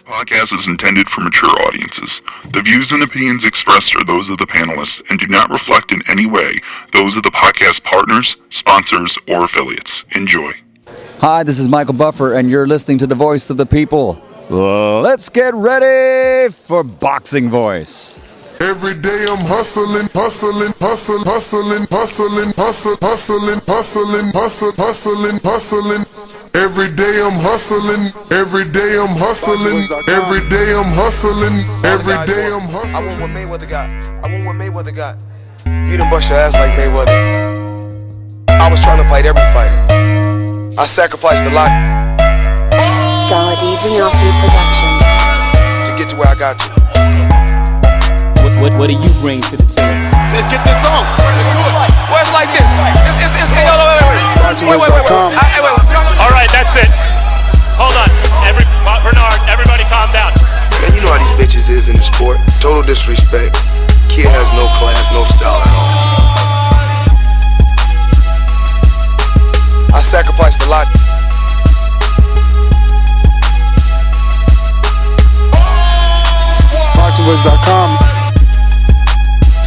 Podcast is intended for mature audiences. The views and opinions expressed are those of the panelists and do not reflect in any way those of the podcast partners, sponsors, or affiliates. Enjoy. Hi, this is Michael Buffer, and you're listening to the voice of the people. Let's get ready for Boxing Voice. Every day I'm hustling, hustling, hustling, hustling, hustling, hustling, hustling, hustling, hustling, hustling, hustling. Every day I'm hustling, every day I'm hustling, every day I'm hustling, every day I'm hustling. I want what Mayweather got. I want what Mayweather got. You done bust your ass like Mayweather. I was trying to fight every fighter. I sacrificed a lot to get to where I got to. What do you bring to the table? Let's get this on. Let's do it. Well, it's like this. Wait. All right, that's it. Hold on. Bernard, everybody calm down. Man, you know how these bitches is in the sport. Total disrespect. Kid has no class, no style at all. I sacrificed a lot. BoxingVoice.com.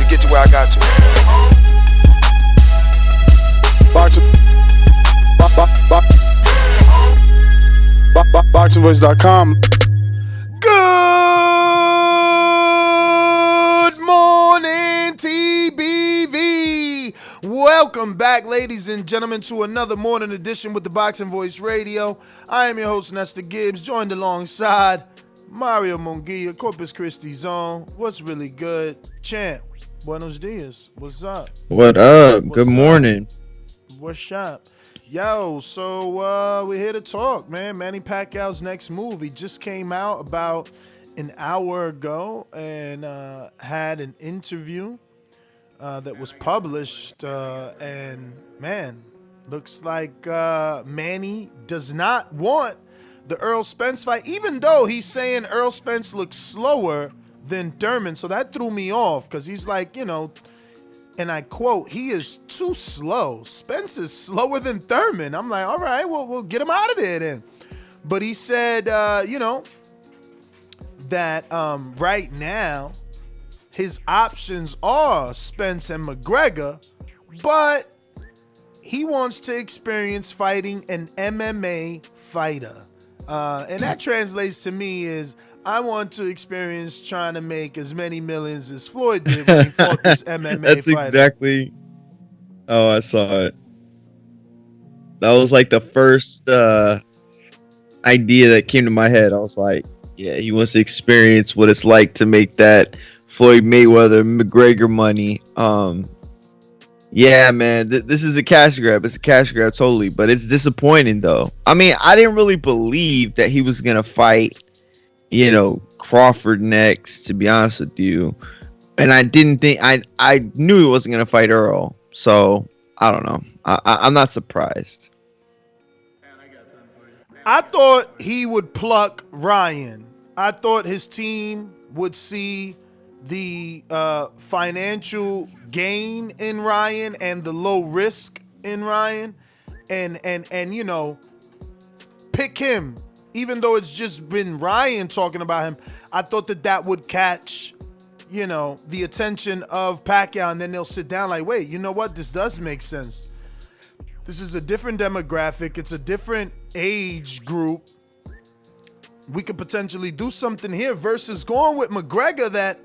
Get to where I got to. BoxingVoice.com. Good morning, TBV. Welcome back, ladies and gentlemen, to another morning edition with the Boxing Voice Radio. I am your host, Nestor Gibbs, joined alongside Mario Munguia, Corpus Christi Zone. What's really good? Champ. Buenos dias. What's up? What up? Good morning. What's up? Yo, so we're here to talk, man. Manny Pacquiao's next move. He just came out about an hour ago and had an interview that was published. And, man, looks like Manny does not want the Errol Spence fight, even though he's saying Errol Spence looks slower than Thurman. So that threw me off because he's like, you know, and I quote, he is too slow. Spence is slower than Thurman. I'm like, all right, well, we'll get him out of there then. But he said, you know, that right now his options are Spence and McGregor, but he wants to experience fighting an MMA fighter. And that translates to me is, I want to experience trying to make as many millions as Floyd did when he fought this MMA That's fighter. Exactly. Oh, I saw it. That was like the first idea that came to my head. I was like, yeah, he wants to experience what it's like to make that Floyd Mayweather McGregor money. Yeah, man, this is a cash grab. It's a cash grab totally, but it's disappointing though. I mean, I didn't really believe that he was gonna fight, you know, Crawford next, to be honest with you. And I didn't think, I knew he wasn't going to fight Earl. So, I don't know. I'm not surprised. I thought he would pluck Ryan. I thought his team would see the financial gain in Ryan and the low risk in Ryan and you know, pick him. Even though it's just been Ryan talking about him, I thought that would catch, you know, the attention of Pacquiao, and then they'll sit down like, wait, you know what? This does make sense. This is a different demographic. It's a different age group. We could potentially do something here versus going with McGregor that,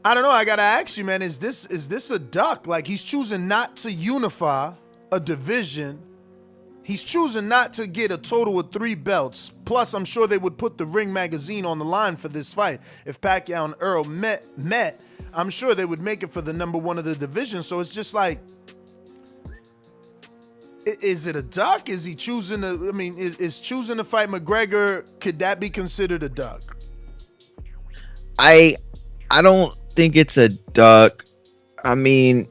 I don't know, I got to ask you, man, is this a duck? Like, he's choosing not to unify a division. He's choosing not to get a total of 3 belts. Plus, I'm sure they would put the Ring magazine on the line for this fight. If Pacquiao and Earl met, I'm sure they would make it for the number 1 of the division. So it's just like, is it a duck? Is he choosing to, I mean, is choosing to fight McGregor, could that be considered a duck? I don't think it's a duck. I mean,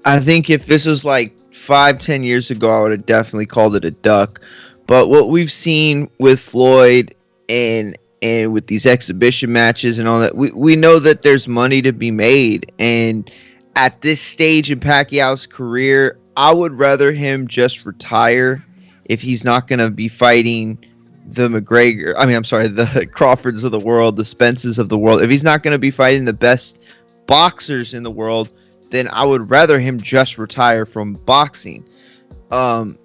I think if this was like 5-10 years ago, I would have definitely called it a duck. But what we've seen with Floyd and with these exhibition matches and all that, we know that there's money to be made. And at this stage in Pacquiao's career, I would rather him just retire if he's not going to be fighting the the Crawfords of the world, the Spences of the world, if he's not going to be fighting the best boxers in the world, then I would rather him just retire from boxing. And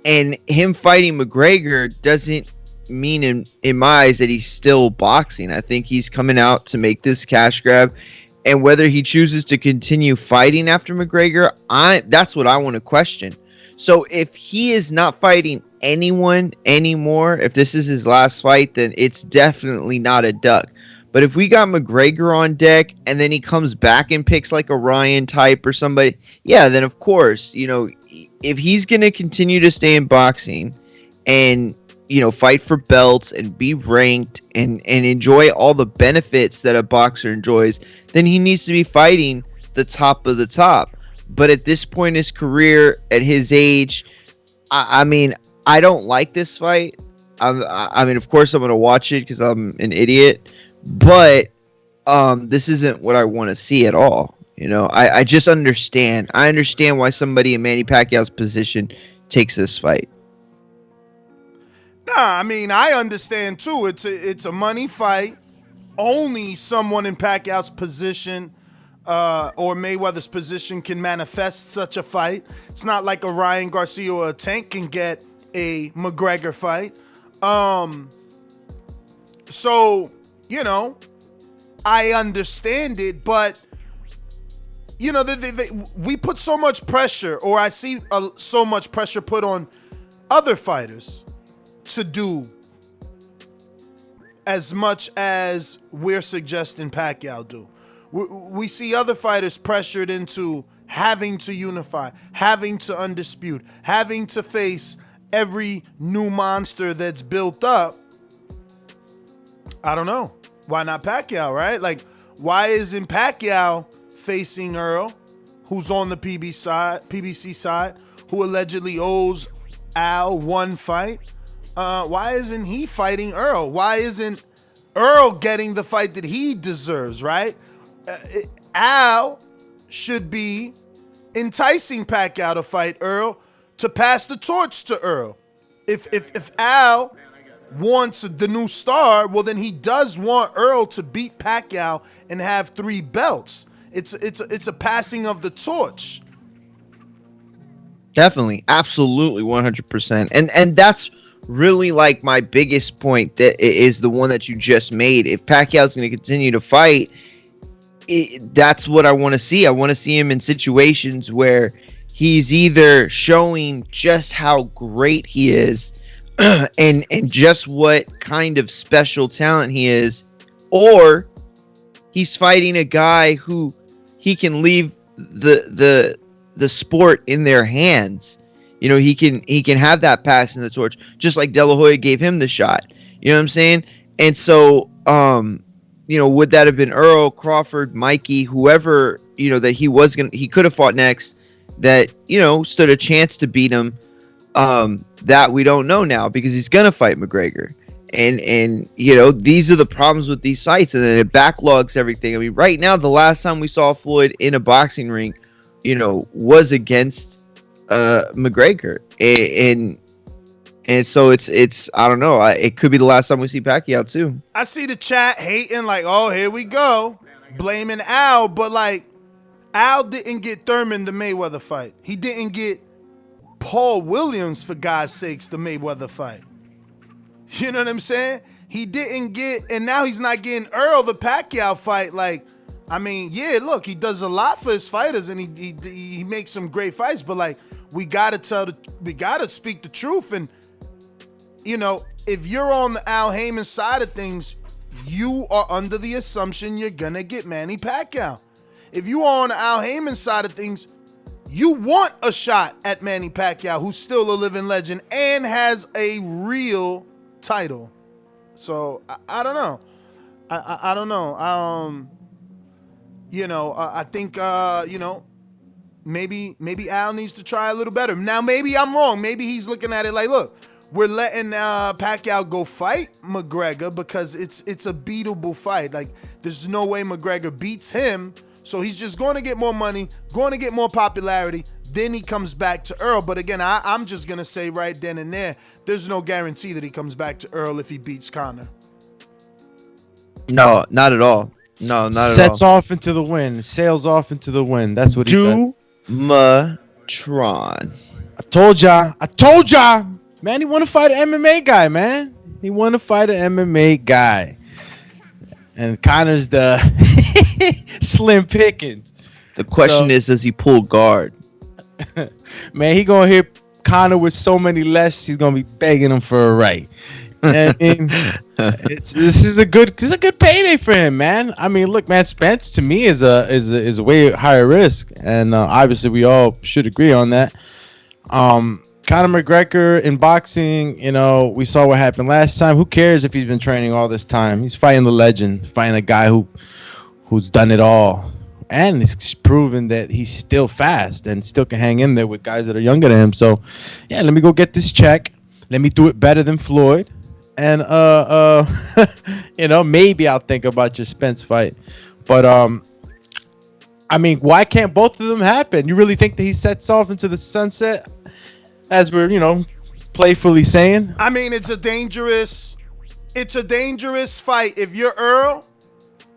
him fighting McGregor doesn't mean in my eyes that he's still boxing. I think he's coming out to make this cash grab. And whether he chooses to continue fighting after McGregor, that's what I want to question. So if he is not fighting anyone anymore, if this is his last fight, then it's definitely not a duck. But if we got McGregor on deck and then he comes back and picks like a Ryan type or somebody, yeah, then of course, you know, if he's going to continue to stay in boxing and, you know, fight for belts and be ranked and enjoy all the benefits that a boxer enjoys, then he needs to be fighting the top of the top. But at this point in his career, at his age, I mean, I don't like this fight. I mean, of course, I'm going to watch it because I'm an idiot. But this isn't what I want to see at all. You know, I just understand. I understand why somebody in Manny Pacquiao's position takes this fight. Nah, I mean, I understand too. It's a money fight. Only someone in Pacquiao's position or Mayweather's position can manifest such a fight. It's not like a Ryan Garcia or a Tank can get a McGregor fight. So, you know, I understand it, but you know, we put so much pressure, or I see so much pressure put on other fighters to do as much as we're suggesting Pacquiao do. We see other fighters pressured into having to unify, having to undispute, having to face every new monster that's built up. I don't know. Why not Pacquiao, right? Like, why isn't Pacquiao facing Earl, who's on the PBC side, who allegedly owes Al one fight? Why isn't he fighting Earl? Why isn't Earl getting the fight that he deserves, right? Al should be enticing Pacquiao to fight Earl, to pass the torch to Earl. If Al wants the new star, well, then he does want Earl to beat Pacquiao and have 3 belts. It's a passing of the torch. Definitely, absolutely, 100%. And that's really like my biggest point, that is the one that you just made. If Pacquiao's going to continue to fight, that's what I want to see. I want to see him in situations where he's either showing just how great he is and just what kind of special talent he is, or he's fighting a guy who he can leave the sport in their hands. You know, he can have that pass in the torch, just like De La Hoya gave him the shot. You know what I'm saying? And so, you know, would that have been Earl, Crawford, Mikey, whoever, you know, that he could have fought next, that, you know, stood a chance to beat him? That we don't know now, because he's gonna fight McGregor. And you know, these are the problems with these sites, and then it backlogs everything. I mean, right now, the last time we saw Floyd in a boxing ring, you know, was against McGregor, and so it's I don't know. It could be the last time we see Pacquiao too. I see the chat hating like, oh, here we go, blaming Al, but like, Al didn't get Thurman the Mayweather fight. He didn't get Paul Williams, for God's sakes, the Mayweather fight. You know what I'm saying? He didn't get, and now he's not getting Earl the Pacquiao fight. Like, I mean, yeah, look, he does a lot for his fighters, and he makes some great fights. But like, we gotta speak the truth. And you know, if you're on the Al Haymon side of things, you are under the assumption you're gonna get Manny Pacquiao. If you are on the Al Haymon side of things, you want a shot at Manny Pacquiao, who's still a living legend and has a real title. So I don't know. I don't know. You know, I think you know, maybe Al needs to try a little better. Now maybe I'm wrong. Maybe he's looking at it like, look, we're letting Pacquiao go fight McGregor because it's a beatable fight. Like, there's no way McGregor beats him. So he's just going to get more money, going to get more popularity, then he comes back to Errol. But again, I'm just going to say right then and there, there's no guarantee that he comes back to Errol if he beats Conor. No, not at all. No, not at all. Sets off into the wind. Sails off into the wind. That's what he does. Matron. I told y'all. Man, he want to fight an MMA guy, man. He want to fight an MMA guy. And Conor's the slim pickings. The question is, does he pull guard? Man, he gonna hit Conor with so many lefts, he's gonna be begging him for a right. I mean, this is a good payday for him, man. I mean, look, man, Spence to me is a way higher risk, and obviously we all should agree on that. Conor McGregor in boxing, you know, we saw what happened last time. Who cares if he's been training all this time? He's fighting the legend, fighting a guy who's done it all. And he's proven that he's still fast and still can hang in there with guys that are younger than him. So, yeah, let me go get this check. Let me do it better than Floyd. And, you know, maybe I'll think about your Spence fight. But, I mean, why can't both of them happen? You really think that he sets off into the sunset, as we're, you know, playfully saying? I mean, it's a dangerous fight. If you're Earl,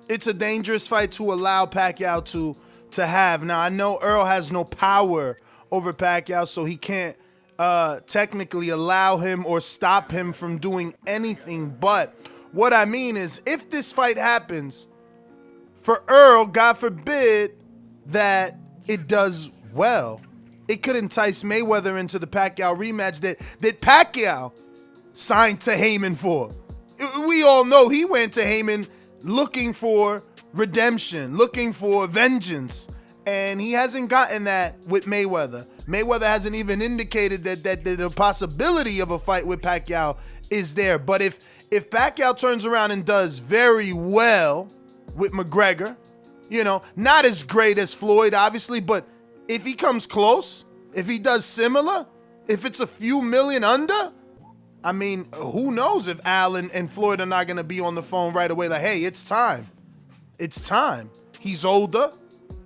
it's a dangerous fight to allow Pacquiao to have. Now, I know Earl has no power over Pacquiao, so he can't technically allow him or stop him from doing anything. But what I mean is, if this fight happens, for Earl, God forbid that it does well, it could entice Mayweather into the Pacquiao rematch that Pacquiao signed to Haymon for. We all know he went to Haymon looking for redemption, looking for vengeance, and he hasn't gotten that with Mayweather. Mayweather hasn't even indicated that the possibility of a fight with Pacquiao is there. But if Pacquiao turns around and does very well with McGregor, you know, not as great as Floyd, obviously, but if he comes close, if he does similar, if it's a few million under, I mean, who knows if Al and Floyd are not going to be on the phone right away like, hey, it's time. It's time. He's older,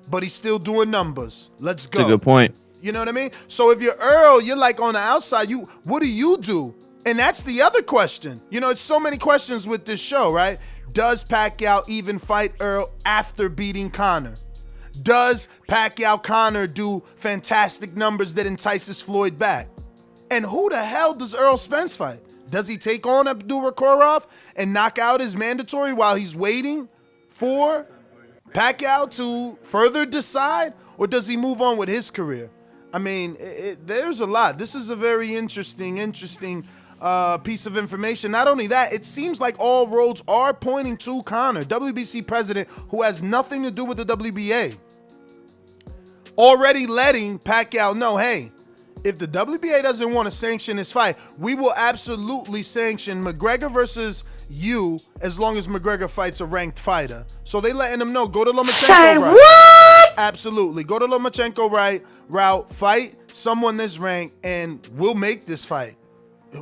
but he's still doing numbers. Let's go. That's a good point. You know what I mean? So if you're Earl, you're like on the outside. What do you do? And that's the other question. You know, it's so many questions with this show, right? Does Pacquiao even fight Earl after beating Conor? Does Pacquiao-Conor do fantastic numbers that entices Floyd back? And who the hell does Errol Spence fight? Does he take on Abdul-Rakhorov and knock out his mandatory while he's waiting for Pacquiao to further decide? Or does he move on with his career? I mean, there's a lot. This is a very interesting piece of information. Not only that, it seems like all roads are pointing to Conor, WBC president, who has nothing to do with the WBA, already letting Pacquiao know, hey, if the WBA doesn't want to sanction this fight, we will absolutely sanction McGregor versus you as long as McGregor fights a ranked fighter. So they letting him know, go to Lomachenko route. What? Absolutely. Go to Lomachenko route, fight someone that's ranked, and we'll make this fight.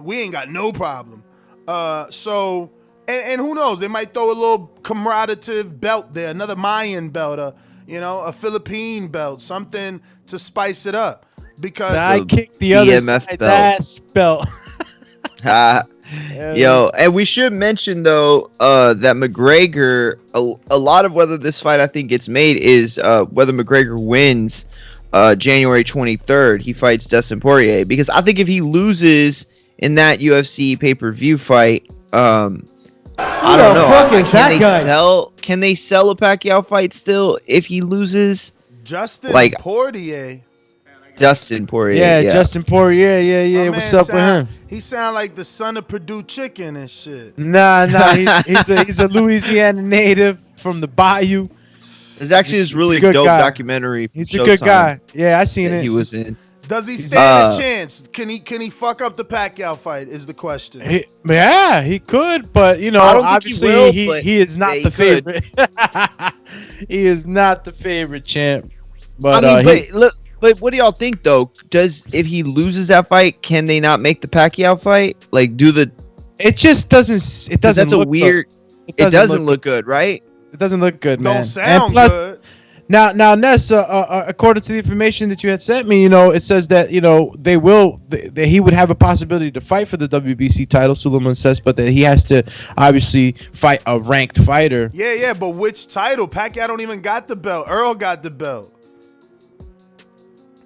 We ain't got no problem. So who knows? They might throw a little commemorative belt there, another Mayan belt, a Philippine belt, something to spice it up. Because I kicked the other side ass belt. Yo, and we should mention though that McGregor, a lot of whether this fight I think gets made is whether McGregor wins January 23rd. He fights Dustin Poirier, because I think if he loses in that UFC pay-per-view fight, I don't know. Fuck is that guy? Can they sell a Pacquiao fight still if he loses? Justin Poirier. Justin Poirier. Yeah, Justin Poirier. Yeah. What's up with him? He sound like the son of Purdue Chicken and shit. Nah. He's a Louisiana native from the Bayou. It's actually this really dope documentary. He's a good guy. Yeah, I seen it. He was in. Does he stand a chance? Can he fuck up the Pacquiao fight? Is the question. He could, but you know, obviously he is not the favorite. He is not the favorite champ. But But what do y'all think though? If he loses that fight, can they not make the Pacquiao fight? Like, it just doesn't. It doesn't. That's a weird. It doesn't look good, right? It doesn't look good, man. Don't sound good. Now, Ness, according to the information that you had sent me, it says that that he would have a possibility to fight for the WBC title. Suleiman says, but that he has to obviously fight a ranked fighter. Yeah, but which title? Pacquiao don't even got the belt. Earl got the belt.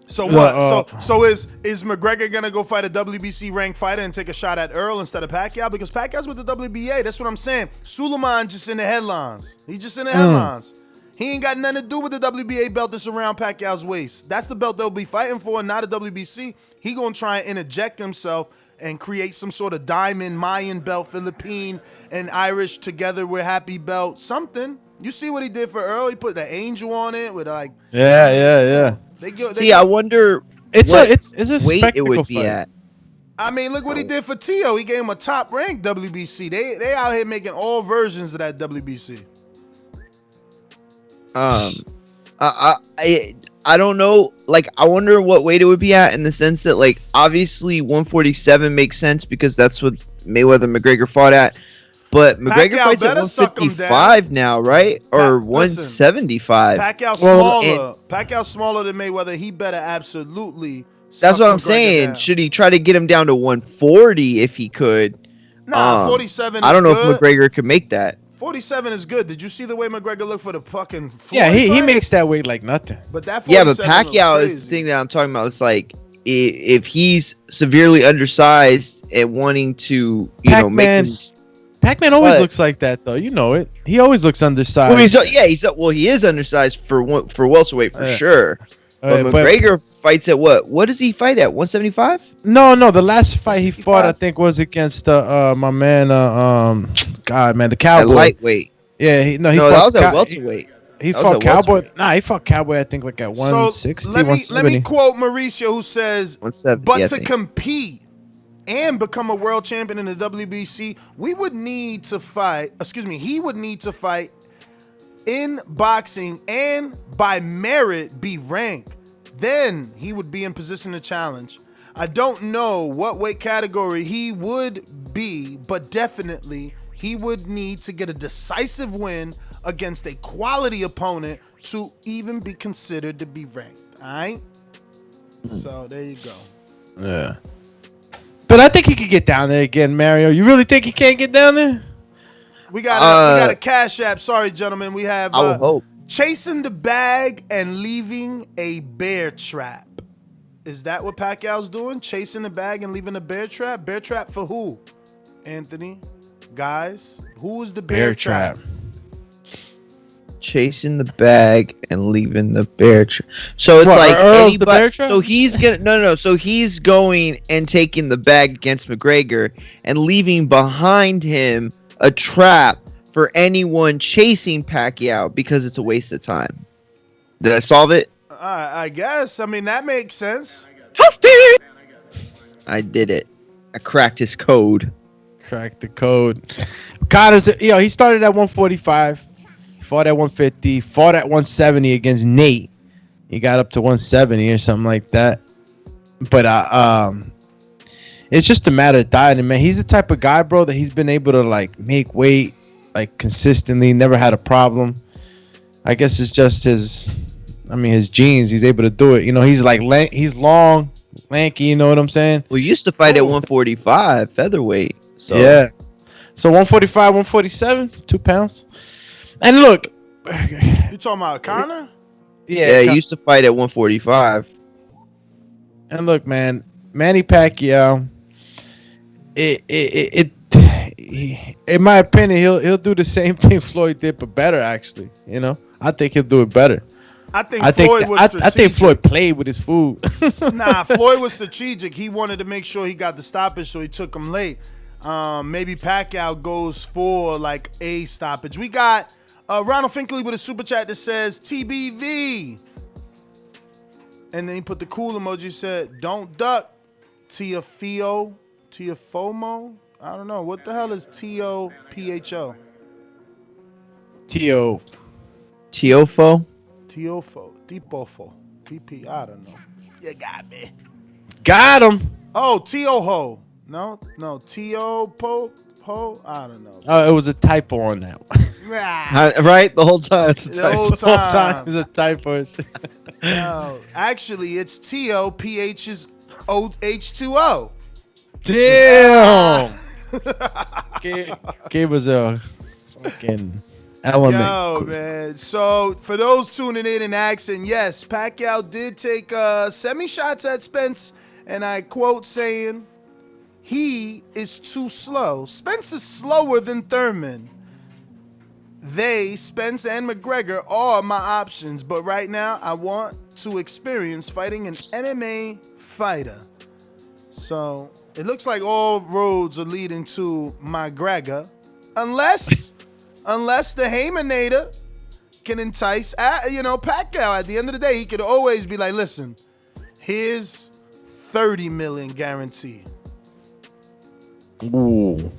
So what? So is McGregor gonna go fight a WBC ranked fighter and take a shot at Earl instead of Pacquiao? Because Pacquiao's with the WBA. That's what I'm saying. Suleiman just in the headlines. He's just in the headlines. He ain't got nothing to do with the WBA belt that's around Pacquiao's waist. That's the belt they'll be fighting for, not a WBC. He gonna try and interject himself and create some sort of diamond Mayan belt, Philippine and Irish together with happy belt, something. You see what he did for Earl? He put the angel on it with like. Yeah. I wonder it's what a weight it would be fight. at. I mean, look what he did for Tio. He gave him a top-ranked WBC. They out here making all versions of that WBC. I don't know. Like, I wonder what weight it would be at in the sense that, like, obviously 147 makes sense because that's what Mayweather McGregor fought at. But McGregor Pacquiao fights at better suck him 155 now, right? Or Listen, 175. Pacquiao smaller. Pacquiao smaller than Mayweather. He better absolutely. That's what I'm McGregor saying. down. Should he try to get him down to 140 if he could? Nah, 47 is I don't know good. if McGregor could make that. 47 is good. Did you see the way McGregor looked for the fucking Floyd Yeah, he fight? makes that weight like nothing. But that Yeah, but 47 was Pacquiao is crazy. the thing that I'm talking about. It's like if he's severely undersized and wanting to, make him. Pac-Man always What? looks like that, though. You know it. He always looks undersized. Well, he is undersized for welterweight for sure. But But McGregor fights at what? What does he fight at? 175? no, the last fight he fought, I think, was against my man, the At Cowboy. lightweight. Yeah, he No, fought that was at welterweight. He That was fought at Cowboy. welterweight. Nah, he fought Cowboy. I think like at 160, So let me 170. quote Mauricio, who says, 170, "But I to think. compete and become a world champion in the WBC, we would need to fight. Excuse me, he would need to fight in boxing and by merit be ranked. Then he would be in position to challenge. I don't know what weight category he would be, but definitely he would need to get a decisive win against a quality opponent to even be considered to be ranked." All right. So there you go. Yeah. But I think he could get down there again, Mario. You really think he can't get down there? We got a cash app. Sorry, gentlemen. We have I will hope. chasing the bag and leaving a bear trap. Is that what Pacquiao's doing? Chasing the bag and leaving a bear trap? Bear trap for who? Anthony? Guys? Who is the bear trap? Chasing the bag and leaving the bear trap. So it's What, like Earl's the bear trap? So he's gonna no. So he's going and taking the bag against McGregor and leaving behind him a trap for anyone chasing Pacquiao because it's a waste of time. Did I solve it? I guess. I mean, that makes sense. I did it. I cracked his code. Crack the code. Connor's, he started at 145, fought at 150, fought at 170 against Nate. He got up to 170 or something like that. But it's just a matter of dieting, man. He's the type of guy, bro, that he's been able to like make weight like consistently, never had a problem. I guess it's just his genes. He's able to do it. He's like he's long, lanky. You know what I'm saying? We used to fight at 145 featherweight. So Yeah. So 145, 147, 2 pounds. And look, You talking about Conor? yeah, he used to fight at 145. And look, man, Manny Pacquiao. In my opinion, he'll do the same thing Floyd did, but better. Actually, I think he'll do it better. I think Floyd was strategic. I think Floyd played with his food. Nah, Floyd was strategic. He wanted to make sure he got the stoppage, so he took him late. Maybe Pacquiao goes for like a stoppage. We got Ronald Finkley with a super chat that says TBV. And then he put the cool emoji, said, "Don't duck, Tiafomo. I don't know. What the hell is T-O-P-H-O? Tio. Tiofo? Tiofo. Dipofo. PP. I don't know. You got me. Got him. Oh, Tioho. No, T.O. Po. I don't know. Oh, it was a typo on that one. Right? The whole time. It's a The typo. whole The whole time time. it was a typo. No, actually, it's T.O.P.H. is H2O. Damn. Gave us a fucking element. Yo, man. So, for those tuning in and asking, yes, Pacquiao did take semi-shots at Spence, and I quote saying, he is too slow. Spence is slower than Thurman. Spence and McGregor, are my options, but right now I want to experience fighting an MMA fighter. So, it looks like all roads are leading to McGregor, unless the Haymonator can entice, Pacquiao. At the end of the day, he could always be like, listen, here's $30 million guarantee. Ooh.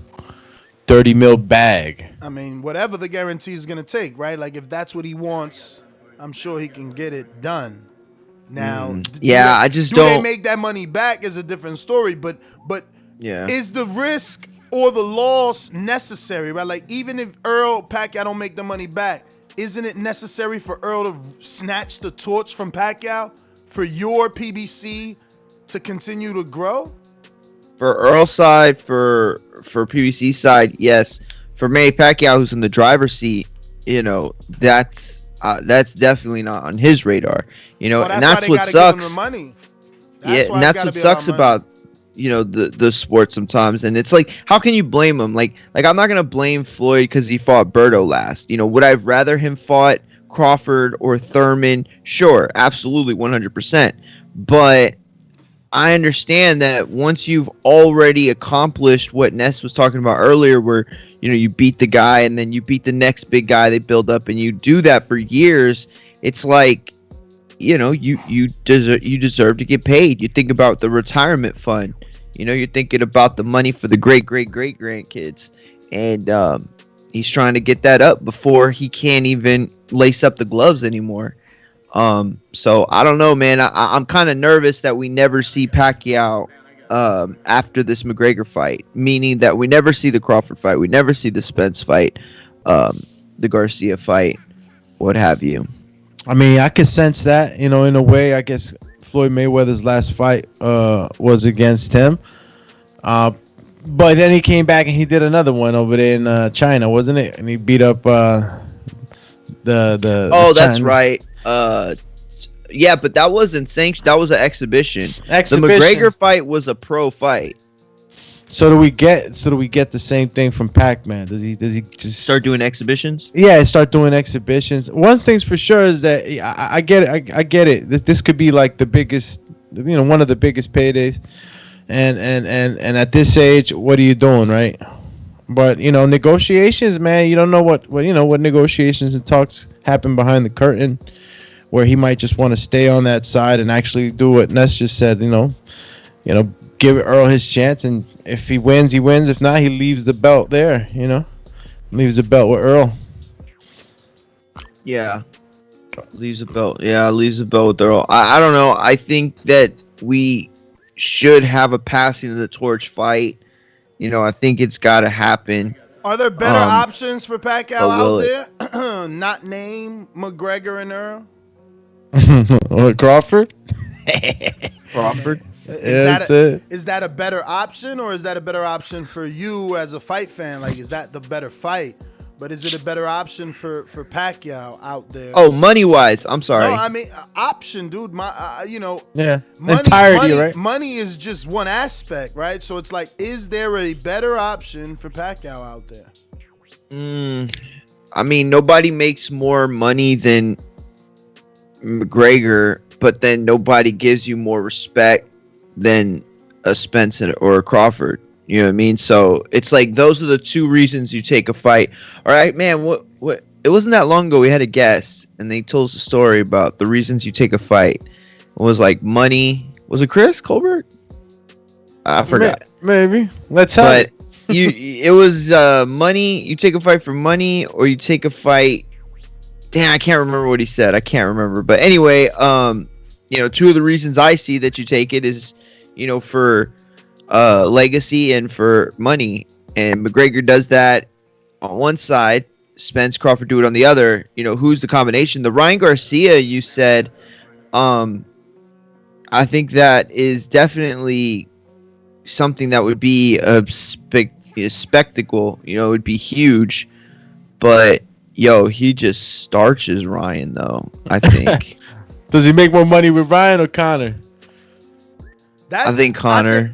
30 mil bag. I mean, whatever the guarantee is going to take, right? Like, if that's what he wants, I'm sure he can get it done. Now, I just don't. Do they make that money back is a different story, but Yeah. is the risk or the loss necessary, right? Like, even if Errol Pacquiao don't make the money back, isn't it necessary for Errol to snatch the torch from Pacquiao for your PBC to continue to grow? For Earl side, for PBC side, yes. For Manny Pacquiao, who's in the driver's seat, that's definitely not on his radar. Well, and that's what give him sucks. the money. And that's what sucks about the sport sometimes. And it's like, how can you blame him? Like I'm not gonna blame Floyd because he fought Berto last. Would I rather him fought Crawford or Thurman? Sure, absolutely, 100%. But I understand that once you've already accomplished what Ness was talking about earlier, where you beat the guy and then you beat the next big guy, they build up, and you do that for years. It's like, you deserve to get paid. You think about the retirement fund. You're thinking about the money for the great grandkids, and he's trying to get that up before he can't even lace up the gloves anymore. So I don't know, man. I'm kind of nervous that we never see Pacquiao after this McGregor fight, meaning that we never see the Crawford fight, we never see the Spence fight, the Garcia fight, what have you. I mean, I could sense that, in a way. I guess Floyd Mayweather's last fight was against him. But then he came back and he did another one over there in China, wasn't it? And he beat up the that's right. Yeah, but that wasn't sanctioned. That was an exhibition. The McGregor fight was a pro fight. So do we get the same thing from Pac-Man? Does he just start doing exhibitions? Yeah, start doing exhibitions. One thing's for sure is that I get it. I get it. This could be like the biggest, one of the biggest paydays, and at this age, what are you doing, right? But negotiations, man. You don't know what negotiations and talks happen behind the curtain, where he might just want to stay on that side and actually do what Ness just said. Give Earl his chance, and if he wins, he wins. If not, he leaves the belt there. Leaves the belt with Earl. Yeah, leaves the belt. Yeah, leaves the belt with Earl. I don't know. I think that we should have a passing of the torch fight. I think it's got to happen. Are there better options for Pacquiao out there? Not name McGregor and Earl. Crawford. Crawford. Is that a better option, or is that a better option for you as a fight fan? Like, is that the better fight? But is it a better option for Pacquiao out there? Oh, money wise, I'm sorry. No, I mean option, dude. Yeah, money, right? Money is just one aspect, right? So it's like, is there a better option for Pacquiao out there? I mean, nobody makes more money than McGregor, but then nobody gives you more respect than a Spence or a Crawford. You know what I mean? So it's like, those are the two reasons you take a fight. All right, man. What? It wasn't that long ago we had a guest, and they told us a story about the reasons you take a fight. It was like money. Was it Chris Colbert? I forgot. Maybe. Let's have it. It was money. You take a fight for money, or you take a fight. Damn, I can't remember what he said. I can't remember. But anyway, two of the reasons I see that you take it is, for legacy and for money. And McGregor does that on one side, Spence Crawford do it on the other. Who's the combination? The Ryan Garcia you said, I think that is definitely something that would be a spectacle. It would be huge. But he just starches Ryan though, I think. Does he make more money with Ryan or Conor? I think Conor.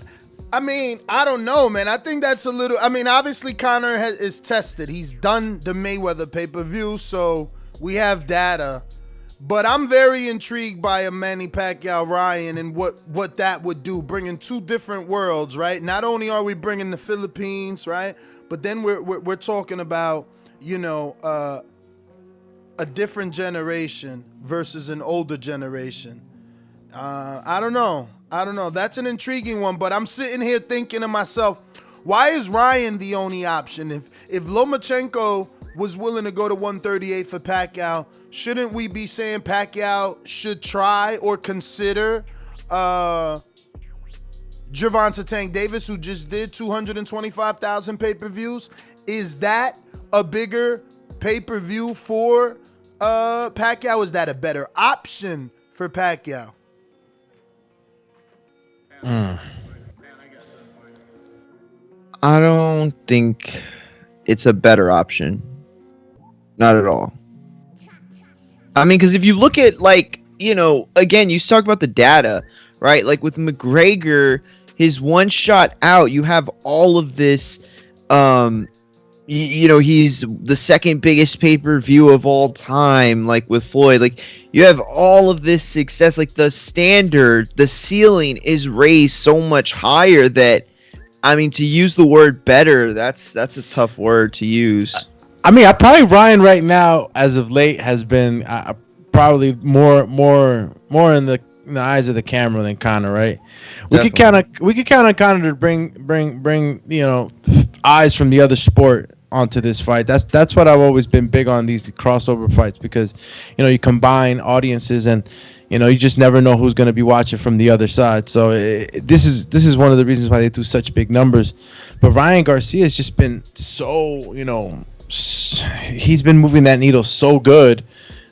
I don't know, man. I think that's a little. Obviously Conor is tested. He's done the Mayweather pay-per-view, so we have data. But I'm very intrigued by a Manny Pacquiao Ryan and what that would do, bringing two different worlds, right? Not only are we bringing the Philippines, right, but then we're talking about a different generation versus an older generation. I don't know. That's an intriguing one, but I'm sitting here thinking to myself, why is Ryan the only option? If Lomachenko was willing to go to 138 for Pacquiao, shouldn't we be saying Pacquiao should try or consider Gervonta Tank Davis, who just did 225,000 pay-per-views? Is that a bigger pay-per-view for Pacquiao? Is that a better option for Pacquiao? I don't think it's a better option. Not at all. Because if you look at, again, you talk about the data, right? Like with McGregor, his one shot out, you have all of this, he's the second biggest pay-per-view of all time, like with Floyd. Like, you have all of this success. Like, the standard, the ceiling is raised so much higher that, to use the word better, that's a tough word to use. Probably Ryan right now, as of late, has been probably more in the eyes of the camera than Conor, right? We could count on Conor to bring eyes from the other sport onto this fight. That's what I've always been big on, these crossover fights, because you combine audiences and you just never know who's going to be watching from the other side. So this is one of the reasons why they do such big numbers. But Ryan Garcia has just been so he's been moving that needle so good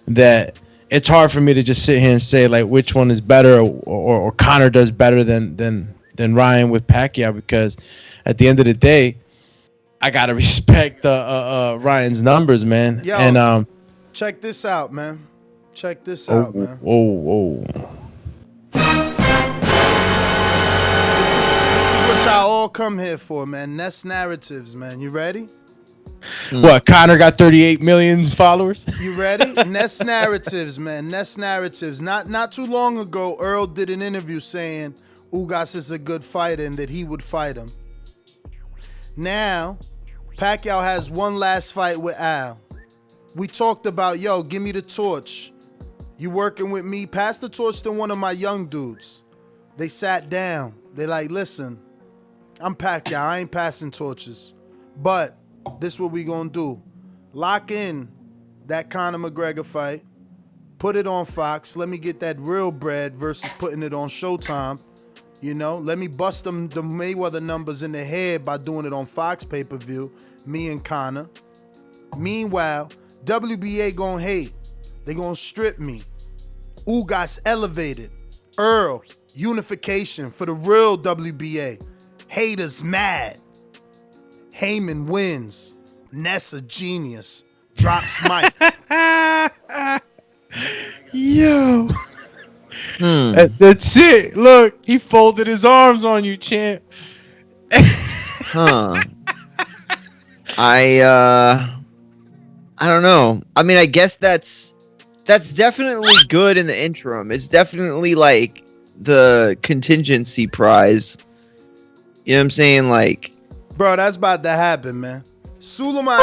that it's hard for me to just sit here and say like which one is better or Conor does better than Ryan with Pacquiao, because at the end of the day, I gotta respect Ryan's numbers, man. Yo, and check this out, man. Check this out, man. Whoa. This is what y'all all come here for, man. Nest narratives, man. You ready? What, Conor got 38 million followers? You ready? Nest narratives, man. Nest narratives. Not too long ago, Earl did an interview saying Ugas is a good fighter and that he would fight him. Now, Pacquiao has one last fight with Al. We talked about, give me the torch. You working with me? Pass the torch to one of my young dudes. They sat down. They like, listen, I'm Pacquiao. I ain't passing torches. But this what we gonna do. Lock in that Conor McGregor fight. Put it on Fox. Let me get that real bread versus putting it on Showtime. Let me bust the Mayweather numbers in the head by doing it on Fox pay-per-view. Me and Conor. Meanwhile, WBA gonna hate. They gonna strip me. Ugas elevated. Earl, unification for the real WBA. Haters mad. Haymon wins. Nessa genius. Drops mic. Yo. That's it. Look, he folded his arms on you, champ. I don't know. I guess that's definitely good in the interim. It's definitely like the contingency prize. You know what I'm saying? Like, bro, that's about to happen, man. Suleiman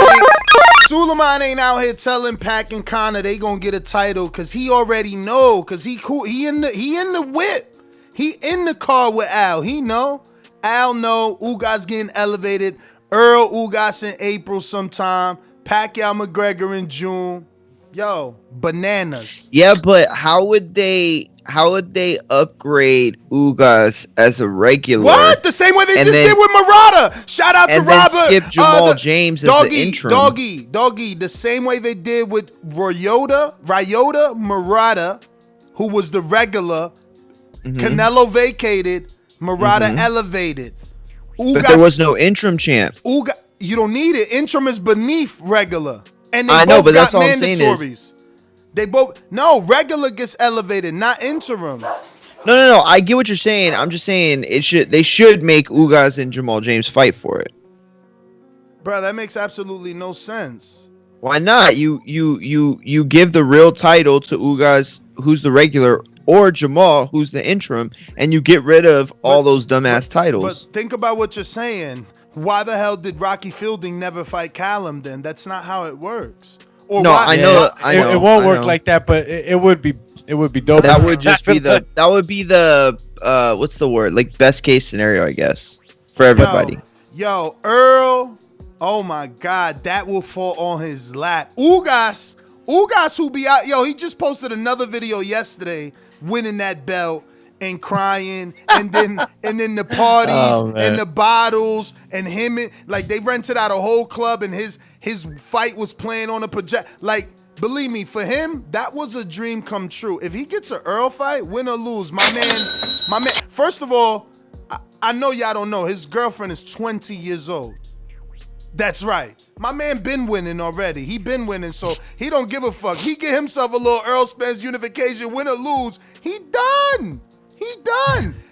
ain't out here telling Pac and Conor they gonna get a title because he already know, because he cool. He in the whip. He in the car with Al. He know. Al know. Ugas getting elevated. Earl Ugas in April sometime. Pacquiao McGregor in June. Yo, bananas. Yeah, but how would they? upgrade Ugas as a regular? What? The same way they just then- did with Murata. Shout out to and then Robert. skip Jamal James as the interim. Doggy. The same way they did with Ryota Murata, who was the regular. Canelo vacated. Murata elevated. But there was no interim champ. You don't need it. Interim is beneath regular. And they I both know, but got that's all I'm saying mandatories. They both regular gets elevated, not interim. No. I get what you're saying. I'm just saying they should make Ugas and Jamal James fight for it. Bro, that makes absolutely no sense. Why not? You give the real title to Ugas, who's the regular, or Jamal, who's the interim, and you get rid of all those dumbass titles. But think about what you're saying. Why the hell did Rocky Fielding never fight Callum then? That's not how it works. Or no, why, I know. It won't work like that, but it would be dope. That would just be the what's the word? Like best case scenario, I guess, for everybody. Yo, Earl. Oh my God, that will fall on his lap. Ugas who be out. Yo, he just posted another video yesterday, winning that belt and crying, and then the parties and the bottles and him like they rented out a whole club and his fight was playing on a project. Like, believe me, for him that was a dream come true. If he gets an Earl fight, win or lose, my man. First of all, I know y'all don't know his girlfriend is 20 years old. That's right. My man been winning already. He been winning, so he don't give a fuck. He get himself a little Errol Spence unification, win or lose. He done.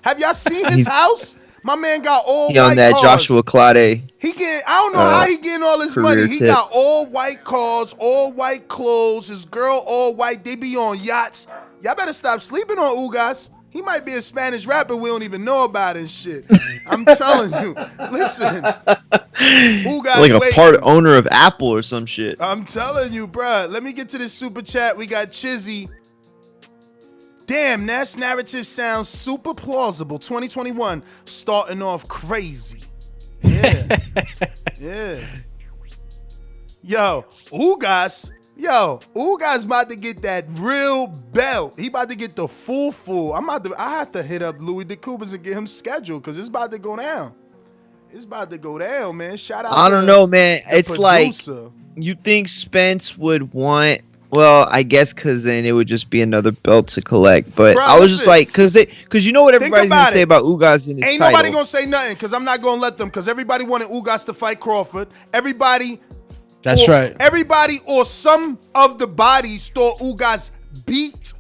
Have y'all seen his house? My man got all white on that cars. Joshua Clade. I don't know how he getting all his money. He tip. got all white cars, all white clothes. His girl all white. They be on yachts. Y'all better stop sleeping on Ugas. He might be a Spanish rapper we don't even know about and shit. I'm telling you. Listen. Ugas Like a waiting. part owner of Apple or some shit. I'm telling you, bruh. Let me get to this super chat. We got Chizzy. Damn, Nash narrative sounds super plausible. 2021 starting off crazy. Yeah. Yeah. Yo, Ugas about to get that real belt. He about to get the full. I have to hit up Louis DeCubas and get him scheduled because it's about to go down. It's about to go down, man. Shout out. I don't know, man. It's producer. like you think Spence would want. Well, I guess because then it would just be another belt to collect. But Bro, I was just listen. like, because you know what everybody's gonna say about Ugas in his Ain't title. nobody gonna say nothing because I'm not gonna let them because everybody wanted Ugas to fight Crawford. That's right. Everybody or some of the bodies thought Ugas beat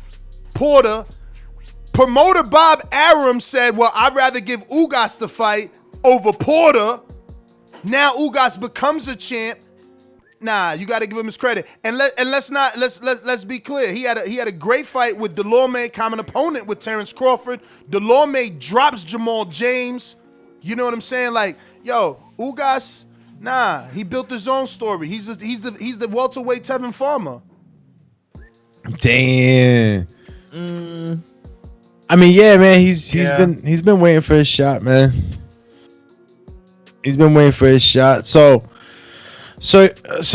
Porter. Promoter Bob Arum said, well, I'd rather give Ugas the fight over Porter. Now Ugas becomes a champ. Nah, you got to give him his credit. And let's be clear. He had a great fight with Delorme, common opponent with Terrence Crawford. Delorme drops Jamal James. You know what I'm saying? Like, yo, Ugas, nah, he built his own story. He's the welterweight Tevin Farmer. Damn. I mean, yeah, man. He's been waiting for his shot, man. He's been waiting for his shot. So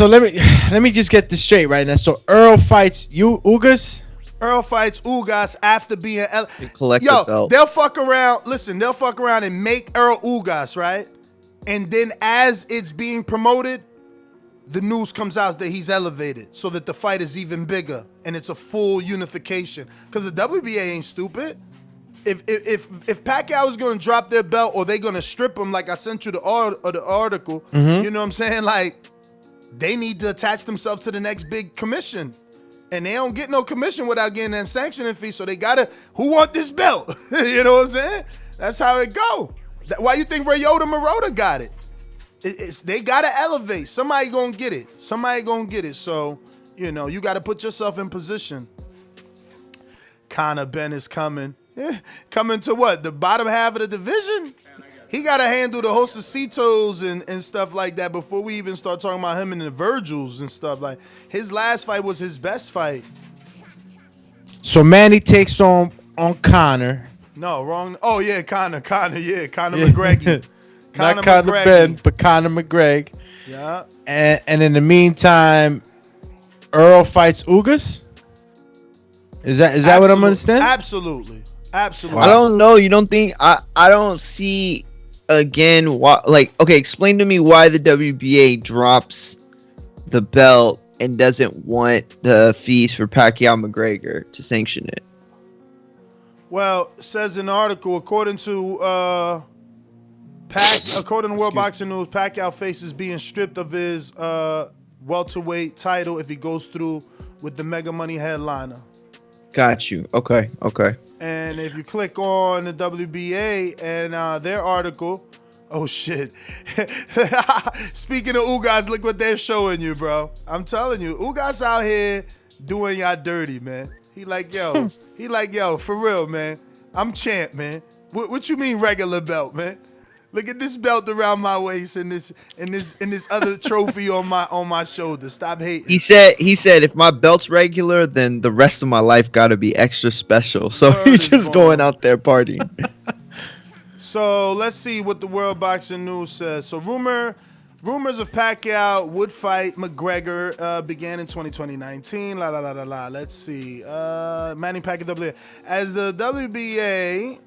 let me just get this straight right now. So Earl fights Ugas. Earl fights Ugas after being belt. They'll fuck around. Listen, they'll fuck around and make Earl Ugas, right? And then as it's being promoted, the news comes out that he's elevated, so that the fight is even bigger and it's a full unification. Because the WBA ain't stupid. If Pacquiao is going to drop their belt or they're going to strip him, like I sent you the article, you know what I'm saying? Like, they need to attach themselves to the next big commission. And they don't get no commission without getting them sanctioning fees. So they who want this belt? You know what I'm saying? That's how it go. Why you think Ryota Murata got it? They got to elevate. Somebody going to get it. So, you know, you got to put yourself in position. Conor Ben is coming. Coming to what? The bottom half of the division? He got to handle the Josecitos and stuff like that before we even start talking about him and the Virgils and stuff. Like, his last fight was his best fight. So Manny takes on Conor. No, wrong. Oh, yeah, Conor. Yeah, Conor McGregor. Not Conor Ben, but Conor McGregor. Yeah. And in the meantime, Earl fights Ugas? Is that what I'm understanding? Absolutely. I don't know. You don't think I don't see again why, like, okay, explain to me why the WBA drops the belt and doesn't want the fees for Pacquiao McGregor to sanction it. Well, it says in the article, according to World Boxing News, Pacquiao faces being stripped of his welterweight title if he goes through with the Mega Money headliner. Got you. Okay. And if you click on the WBA and their article, oh shit. Speaking of Ugas, look what they're showing you, bro. I'm telling you, Ugas out here doing y'all dirty, man. He like, yo, for real, man. I'm champ, man. What you mean regular belt, man? Look at this belt around my waist and this other trophy on my shoulder. Stop hating. He said if my belt's regular, then the rest of my life gotta be extra special. So he's just going out there partying. So let's see what the World Boxing News says. So rumors of Pacquiao would fight McGregor began in 2019. Let's see. Manny Pacquiao WBA. As the WBA,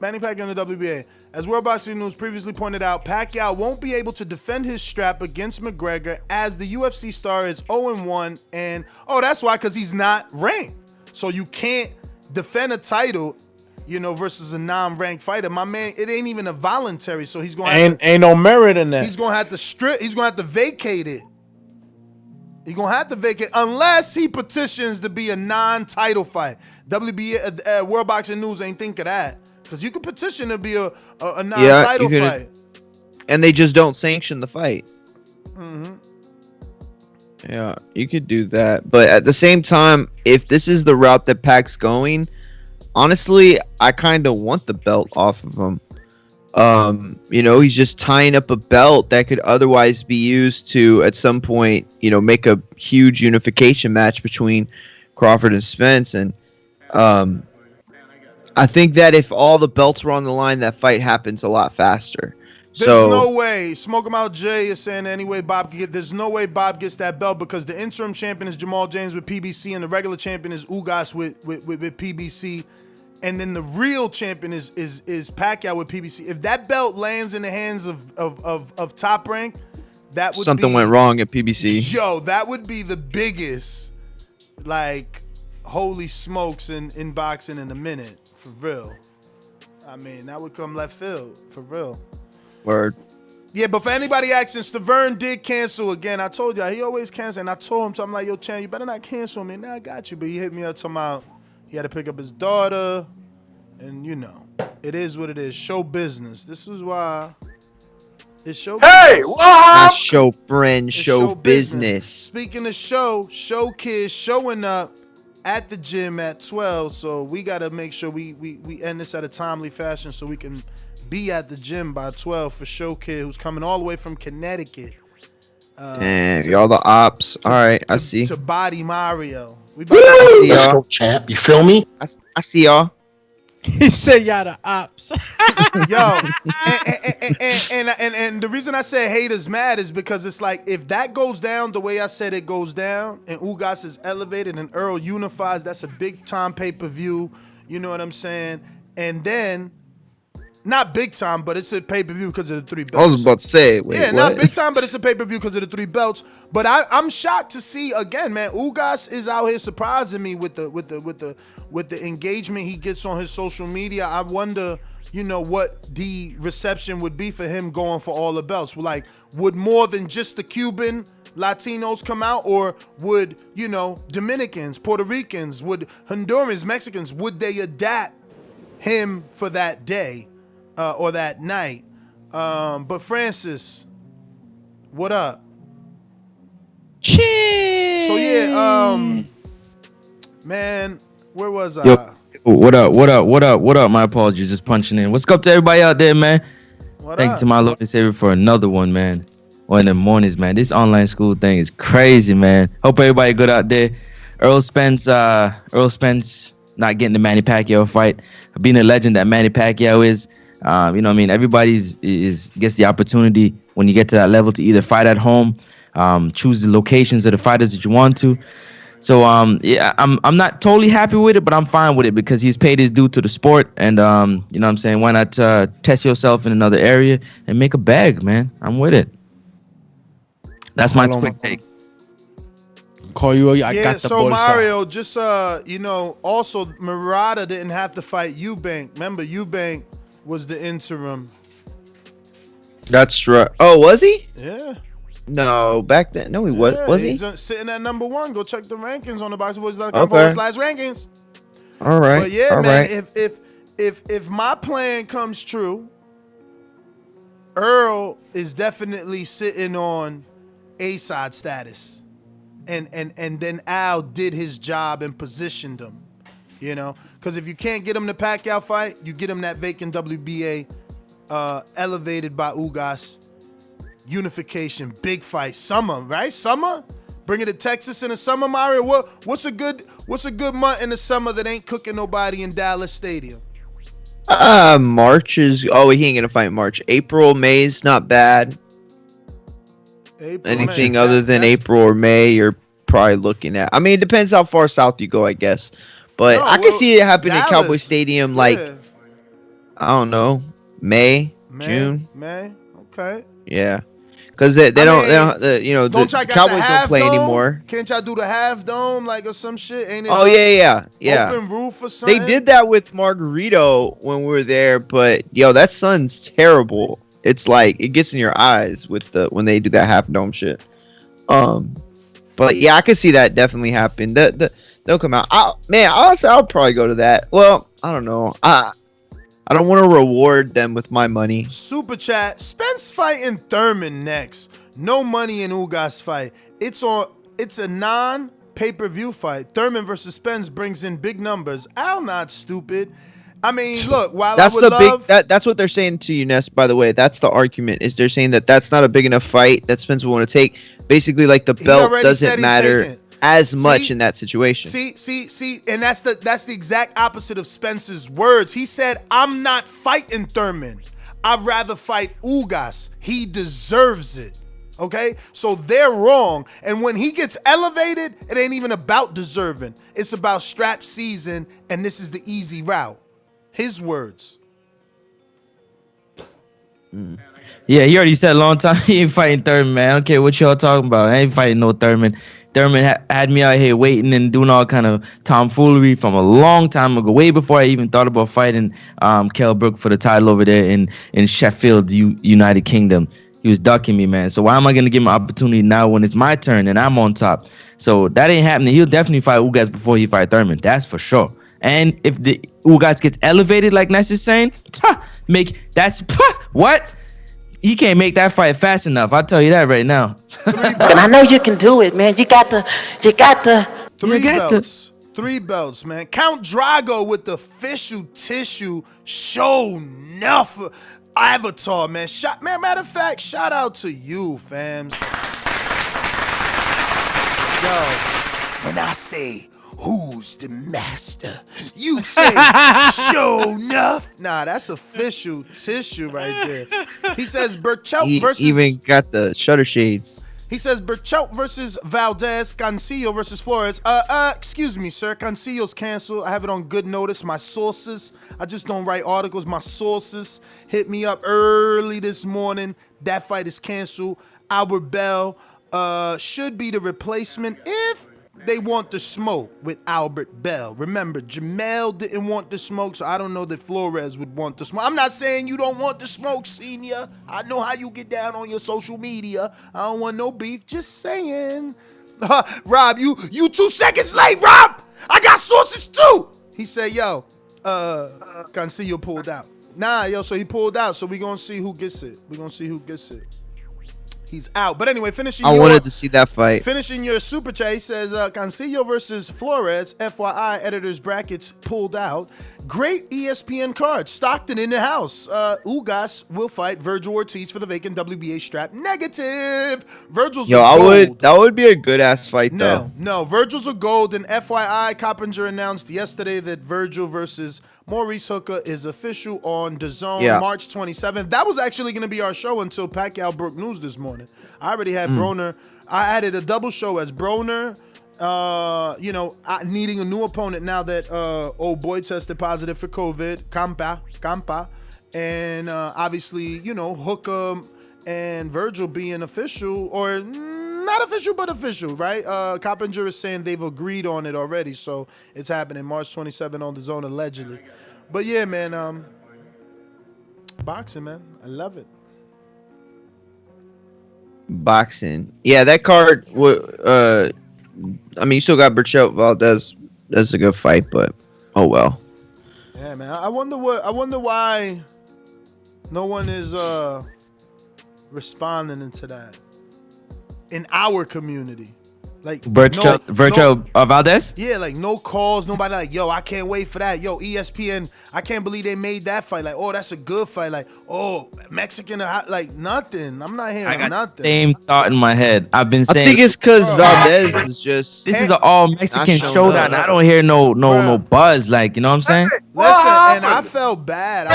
Manny Pacquiao in the WBA. As World Boxing News previously pointed out, Pacquiao won't be able to defend his strap against McGregor as the UFC star is 0-1. And, that's why, because he's not ranked. So you can't defend a title, versus a non-ranked fighter. My man, it ain't even a voluntary, so he's going to ain't no merit in that. He's going to have to strip. He's going to have to vacate it. He's going to have to vacate unless he petitions to be a non-title fight. WBA, World Boxing News ain't think of that. Because you could petition to be a non-title fight. And they just don't sanction the fight. Mm-hmm. Yeah, you could do that. But at the same time, if this is the route that Pac's going, honestly, I kind of want the belt off of him. He's just tying up a belt that could otherwise be used to, at some point, make a huge unification match between Crawford and Spence. And I think that if all the belts were on the line, that fight happens a lot faster. There's no way. Smoke 'em out Jay is saying there's no way Bob gets that belt because the interim champion is Jamal James with PBC and the regular champion is Ugas with PBC. And then the real champion is Pacquiao with PBC. If that belt lands in the hands of Top Rank, that would something went wrong at PBC. Yo, that would be the biggest, holy smokes in boxing in a minute. For real. I mean, that would come left field. For real. Word. Yeah, but for anybody asking, Thurman did cancel again. I told y'all, he always cancels. And I told him, I'm like, yo, Chan, you better not cancel me. Now I got you. But he hit me up talking about he had to pick up his daughter. And, it is what it is. Show business. This is why it's show business. Hey, Not show friends, show business. Speaking of show kids showing up at the gym at 12, so we got to make sure we end this at a timely fashion so we can be at the gym by 12 for Show Kid, who's coming all the way from Connecticut. Y'all the ops. All right, I see. To body Mario. Let's go, champ. You feel me? I see y'all. He said y'all the ops. Yo, and the reason I said haters mad is because it's like if that goes down the way I said it goes down, and Ugas is elevated and Errol unifies, that's a big time pay-per-view. You know what I'm saying? And then, not big time, but it's a pay-per-view because of the 3 belts. I was about to say, wait, yeah, what? not big time, but it's a pay-per-view because of the 3 belts. But I'm shocked to see again, man. Ugas is out here surprising me with the engagement he gets on his social media. I wonder, what the reception would be for him going for all the belts. Like, would more than just the Cuban Latinos come out, or would Dominicans, Puerto Ricans, would Hondurans, Mexicans, would they adapt him for that day? Or that night. But Francis, what up? Cheers. So yeah, man, where was I? Yo, what up? My apologies, just punching in. What's up to everybody out there, man? Thank you to my Lord and Savior for another one, man. Or in the mornings, man. This online school thing is crazy, man. Hope everybody good out there. Errol Spence not getting the Manny Pacquiao fight. Being a legend that Manny Pacquiao is. Everybody gets the opportunity when you get to that level to either fight at home, choose the locations of the fighters that you want to. So yeah, I'm not totally happy with it, but I'm fine with it because he's paid his due to the sport, and you know what I'm saying, why not test yourself in another area and make a bag, man? I'm with it. That's my quick take. Call you. I Yeah, got the so bolsa. Mario, just you know, also Murata didn't have to fight Eubank. Remember, Eubank was the interim. That's right. Oh, was he? Yeah. No, back then. No, he was. Yeah, Was he? he's sitting at number 1. Go check the rankings on the boxingvoice.com Okay. /rankings. All right. But yeah, all man, right. if my plan comes true, Earl is definitely sitting on A-side status. And then Al did his job and positioned him. You know? Because if you can't get him the Pacquiao fight, you get him that vacant WBA elevated by Ugas. Unification, big fight, summer, right? Summer? Bring it to Texas in the summer, Mario. What's a good month in the summer that ain't cooking nobody in Dallas Stadium? March is. Oh, he ain't gonna fight March. April, May's not bad. Anything May. other than April or May, you're probably looking at. I mean, it depends how far south you go, I guess. But I can see it happen in Cowboy Stadium, like I don't know, May, June. May. Okay. Yeah, because they don't, you know, the Cowboys don't play anymore. Can't y'all do the half dome like or some shit? Ain't it? Oh yeah. Open roof or something. They did that with Margarito when we were there, but yo, that sun's terrible. It's like it gets in your eyes with when they do that half dome shit. But yeah, I could see that definitely happen. They'll come out. Honestly, I'll probably go to that. Well, I don't know. I don't want to reward them with my money. Super chat. Spence fighting Thurman next. No money in Ugas fight. It's a non-pay-per-view fight. Thurman versus Spence brings in big numbers. Al not stupid. I mean, look, while that's I would love... That's what they're saying to you, Ness, by the way. That's the argument, is they're saying that that's not a big enough fight that Spence will want to take. Basically, like, the belt doesn't matter as much in that situation. See, and that's the exact opposite of Spence's words. He said, I'm not fighting Thurman. I'd rather fight Ugas. He deserves it. Okay? So they're wrong. And when he gets elevated, it ain't even about deserving. It's about strap season, and this is the easy route. His words. Yeah, he already said a long time he ain't fighting Thurman, man. I don't care what y'all talking about. I ain't fighting no Thurman. Thurman had me out here waiting and doing all kind of tomfoolery from a long time ago, way before I even thought about fighting Kell Brook for the title over there in Sheffield, United Kingdom. He was ducking me, man. So why am I going to give him an opportunity now when it's my turn and I'm on top? So that ain't happening. He'll definitely fight Ugas before he fight Thurman. That's for sure. And if the Ugas gets elevated like Ness is saying, what? He can't make that fight fast enough. I'll tell you that right now. And I know you can do it, man. You got the. Three belts, man. Count Drago with the official tissue show enough avatar, man. Matter of fact, shout out to you, fams. Yo, when I say who's the master, you say show enough. Nah, that's official tissue right there. He says Burchout versus... He even got the shutter shades. He says Burchout versus Valdez, Cancillo versus Flores. Excuse me, sir. Cancillo's canceled. I have it on good notice. My sources, I just don't write articles. My sources hit me up early this morning. That fight is canceled. Albert Bell should be the replacement if they want the smoke with Albert Bell. Remember, Jamel didn't want the smoke, so I don't know that Flores would want the smoke. I'm not saying you don't want the smoke, senior. I know how you get down on your social media. I don't want no beef. Just saying. Rob, you 2 seconds late, Rob. I got sources too. He said, yo, Cancillo pulled out. Nah, yo, so he pulled out. So we gonna see who gets it. He's out. But anyway, I wanted to see that fight. Finishing your super chat, he says, Cancillo versus Flores, FYI, editor's brackets pulled out. Great ESPN card. Stockton in the house. Ugas will fight Virgil Ortiz for the vacant WBA strap. Negative. Virgil's a gold. That would be a good ass fight, though. No. Virgil's a gold. And FYI, Coppinger announced yesterday that Virgil versus Maurice Hooker is official on Dazn, March 27th. That was actually going to be our show until Pacquiao broke news this morning. I already had Broner. I added a double show as Broner Needing a new opponent now that old boy tested positive for COVID, Campa, and obviously, Hooker and Virgil being official, or not official, but official, right? Coppinger is saying they've agreed on it already, so it's happening March 27 on DAZN allegedly. But yeah, man, boxing, man, I love it. Boxing, yeah, that card. You still got Berchelt Valdez. That's a good fight, but oh well. Yeah, man, I wonder why no one is responding into that in our community. Like Berchelt Valdez? Yeah, like no calls, nobody like, yo, I can't wait for that. Yo, ESPN, I can't believe they made that fight. Like, oh, that's a good fight. Like, oh, Mexican, like nothing. I'm not hearing I got nothing. the same thought in my head. I've been saying. I think it's because Valdez is just. This is an all Mexican showdown. I don't hear no buzz. Like, you know what I'm saying? Listen, and I felt bad.